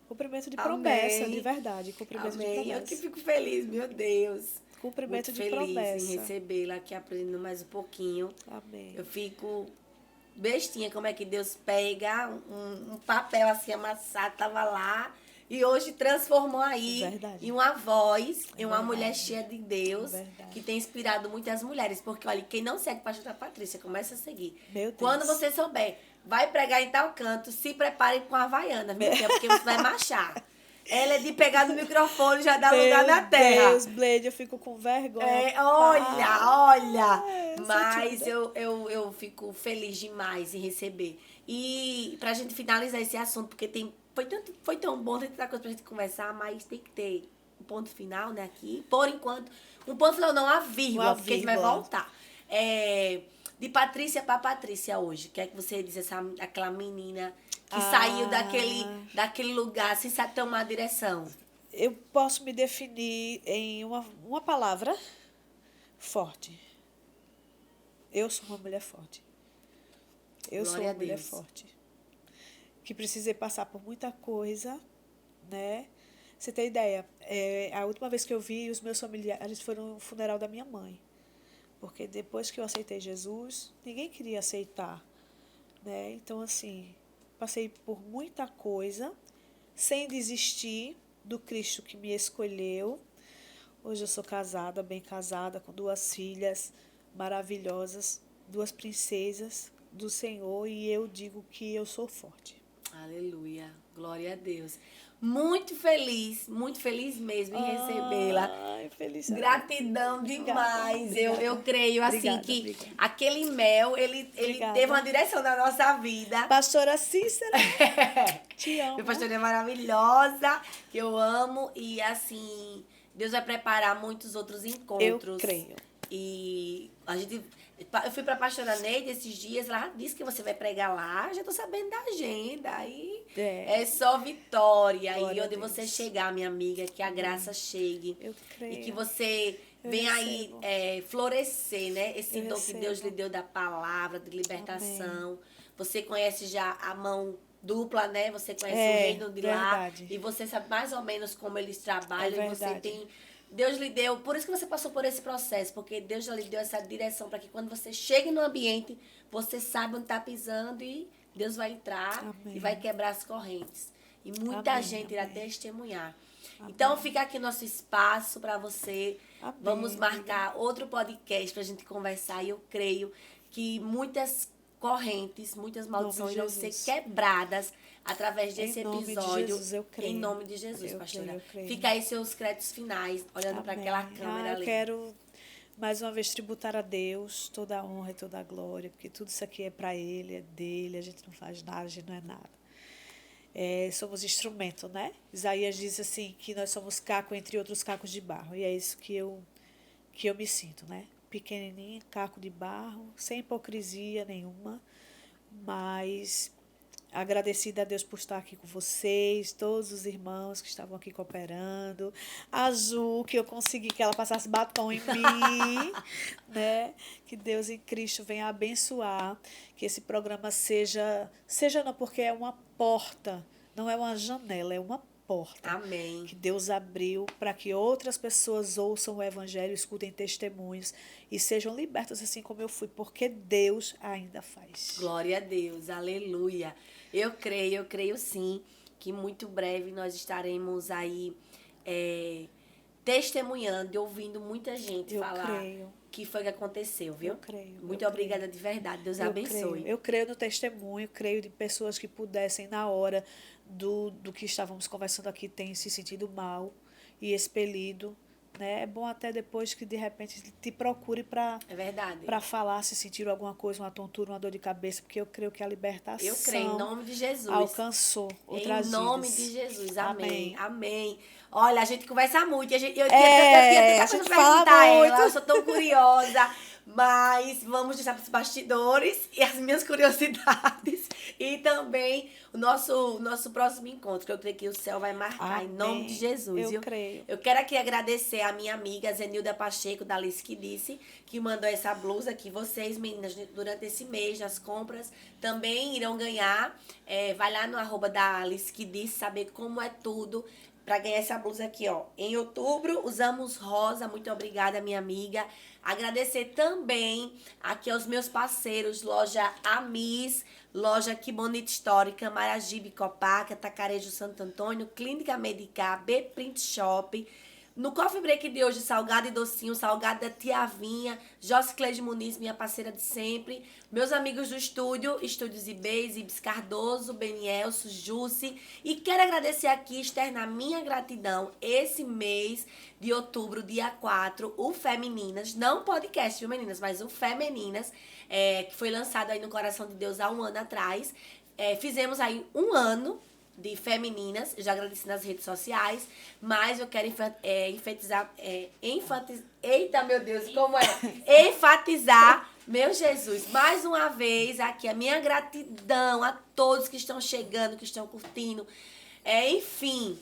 S2: Cumprimento de promessa,
S1: Amém.
S2: de verdade. Cumprimento de
S1: Amém. Eu
S2: promessa.
S1: que fico feliz, meu Deus.
S2: Cumprimento
S1: Muito
S2: de
S1: feliz
S2: promessa.
S1: em recebê-la aqui, aprendendo mais um pouquinho.
S2: Amém.
S1: Eu fico bestinha como é que Deus pega um papel assim amassado, tava lá, e hoje transformou aí
S2: Verdade.
S1: em uma voz, em uma
S2: Verdade.
S1: mulher cheia de Deus,
S2: Verdade.
S1: que tem inspirado muitas mulheres. Porque, olha, quem não segue a pastora Patrícia, começa a seguir.
S2: Meu Deus.
S1: Quando você souber, vai pregar em tal canto, se prepare com a Havaiana, viu? Porque você vai marchar. Ela é de pegar no microfone e já dá lugar na terra.
S2: Meu Deus, Blade, eu fico com vergonha.
S1: Olha.
S2: sou
S1: Mas
S2: tímida.
S1: eu fico feliz demais em receber. E pra gente finalizar esse assunto, porque foi tão bom, tem tanta coisa pra gente conversar, mas tem que ter um ponto final, né, aqui. Por enquanto, um ponto final não, a vírgula,
S2: Uma
S1: porque a gente vai
S2: vírgula.
S1: voltar. De Patrícia pra Patrícia hoje, o que é que você diz, aquela menina que saiu daquele lugar sem saber tomar a direção?
S2: Eu posso me definir em uma palavra: forte. Eu sou uma mulher forte. Eu sou
S1: Glória
S2: uma
S1: a
S2: mulher
S1: Deus.
S2: forte. Que precisei passar por muita coisa, né? Você tem ideia? A última vez que eu vi, os meus familiares foram no funeral da minha mãe. Porque depois que eu aceitei Jesus, ninguém queria aceitar, né? Então, assim, passei por muita coisa, sem desistir do Cristo que me escolheu. Hoje eu sou casada, bem casada, com 2 filhas maravilhosas, 2 princesas do Senhor, e eu digo que eu sou forte.
S1: Aleluia, glória a Deus. Muito feliz mesmo em recebê-la.
S2: Ai, feliz.
S1: Gratidão demais. Eu creio assim
S2: Obrigada,
S1: que
S2: obrigada.
S1: aquele mel, ele
S2: Obrigada.
S1: teve uma direção na nossa vida.
S2: Pastora Cícera, te amo.
S1: Minha pastora é maravilhosa, que eu amo. E assim, Deus vai preparar muitos outros encontros.
S2: Eu creio.
S1: E eu fui pra pastora Neide esses dias, ela disse que você vai pregar lá, já tô sabendo da agenda. Aí é só vitória.
S2: Glória
S1: E
S2: a
S1: onde
S2: Deus.
S1: você chegar, minha amiga, que a graça chegue.
S2: Eu creio.
S1: E que você
S2: Eu
S1: venha aí
S2: recebo.
S1: florescer, né? Esse
S2: Eu
S1: dom que Deus
S2: recebo.
S1: lhe deu da palavra, de libertação. Você conhece já a mão dupla, né? Você conhece o reino de
S2: verdade.
S1: lá. E você sabe mais ou menos como eles trabalham.
S2: É
S1: E você
S2: verdade.
S1: tem... Deus lhe deu... Por isso que você passou por esse processo. Porque Deus já lhe deu essa direção para que quando você chegue no ambiente, você sabe onde está pisando e Deus vai entrar
S2: Amém.
S1: e vai quebrar as correntes. E muita
S2: Amém,
S1: gente irá
S2: amém.
S1: testemunhar.
S2: Amém.
S1: Então, fica aqui nosso espaço para você.
S2: Amém,
S1: Vamos marcar outro podcast para a gente conversar. E eu creio que muitas correntes, muitas maldições vão ser
S2: Jesus.
S1: quebradas através desse
S2: Em nome de
S1: episódio.
S2: Jesus, eu creio.
S1: Em nome de Jesus,
S2: Eu
S1: pastora.
S2: creio, eu creio.
S1: Fica aí seus créditos finais, olhando para
S2: Amém.
S1: aquela câmera
S2: Eu
S1: ali.
S2: quero mais uma vez tributar a Deus toda a honra e toda a glória, porque tudo isso aqui é para Ele, é dele, a gente não faz nada, a gente não é nada. Somos instrumento, né? Isaías diz assim, que nós somos caco entre outros cacos de barro, e é isso que eu me sinto, né? Pequenininha, caco de barro, sem hipocrisia nenhuma, mas agradecida a Deus por estar aqui com vocês, todos os irmãos que estavam aqui cooperando, a Ju, que eu consegui que ela passasse batom em mim, né? Que Deus em Cristo venha abençoar, que esse programa seja não, porque é uma porta, não é uma janela, é uma porta.
S1: Amém.
S2: Que Deus abriu para que outras pessoas ouçam o Evangelho, escutem testemunhos e sejam libertas assim como eu fui, porque Deus ainda faz.
S1: Glória a Deus, aleluia. Eu creio sim, que muito breve nós estaremos aí testemunhando e ouvindo muita gente falar
S2: creio.
S1: que foi que aconteceu, viu?
S2: Eu creio.
S1: Muito obrigada de verdade, Deus abençoe.
S2: Eu creio no testemunho, creio de pessoas que pudessem, na hora do que estávamos conversando aqui, tenham se sentido mal e expelido. Né? É bom até depois que, de repente, te procure
S1: É verdade.
S2: para falar, se sentir alguma coisa, uma tontura, uma dor de cabeça, porque eu creio que a libertação
S1: Eu creio, em nome de Jesus.
S2: alcançou outras
S1: Em nome
S2: vidas.
S1: de Jesus, amém.
S2: Amém.
S1: Amém. Olha, a gente conversa muito. Eu tinha
S2: a
S1: tanta coisa
S2: gente
S1: pra
S2: fala
S1: perguntar a ela.
S2: muito.
S1: Eu sou tão curiosa. Mas vamos deixar para os bastidores e as minhas curiosidades. E também o nosso próximo encontro, que eu creio que o céu vai marcar,
S2: Amém.
S1: em nome de Jesus.
S2: Eu creio.
S1: Eu quero aqui agradecer a minha amiga Zenilda Pacheco, da Alice que Disse, que mandou essa blusa que vocês, meninas, durante esse mês, nas compras, também irão ganhar. Vai lá no @ da Alice que Disse, saber como é tudo, para ganhar essa blusa aqui, ó. Em outubro, usamos rosa. Muito obrigada, minha amiga. Agradecer também aqui aos meus parceiros, loja Amis, loja Que Bonita Histórica, Maragibe Copaca, Tacarejo Santo Antônio, Clínica Medicar, B-Print Shop. No Coffee Break de hoje, salgado e docinho, salgado da Tia Vinha, Josicleide Muniz, minha parceira de sempre. Meus amigos do estúdio, Estúdios Ibês, Ibis Cardoso, Benielso, Jussi. E quero agradecer aqui, externar minha gratidão, esse mês de outubro, dia 4, o Femininas, não o podcast, viu, meninas, mas o Femininas, que foi lançado aí no Coração de Deus há um ano atrás. Fizemos aí um ano de Femininas, já agradeci nas redes sociais, mas eu quero eita, meu Deus, como é? Enfatizar, meu Jesus, mais uma vez aqui a minha gratidão a todos que estão chegando, que estão curtindo. Enfim,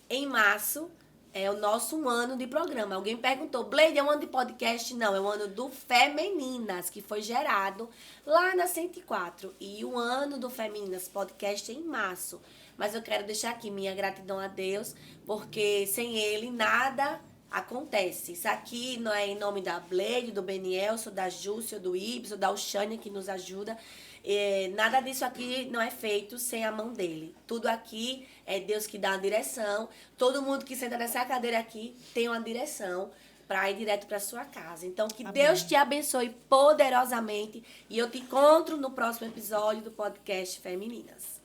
S1: em março é o nosso 1 ano de programa. Alguém perguntou, Bleide, é um ano de podcast? Não, é um ano do Femininas, que foi gerado lá na 104. E o ano do Femininas podcast é em março. Mas eu quero deixar aqui minha gratidão a Deus, porque sem Ele nada acontece. Isso aqui não é em nome da Bleide, do Benielso, da Júcia, do Ibs, da Uxânia, que nos ajuda. Nada disso aqui não é feito sem a mão dele. Tudo aqui é Deus que dá a direção. Todo mundo que senta nessa cadeira aqui tem uma direção para ir direto para sua casa. Então, que Amém. Deus te abençoe poderosamente. E eu te encontro no próximo episódio do podcast Femininas.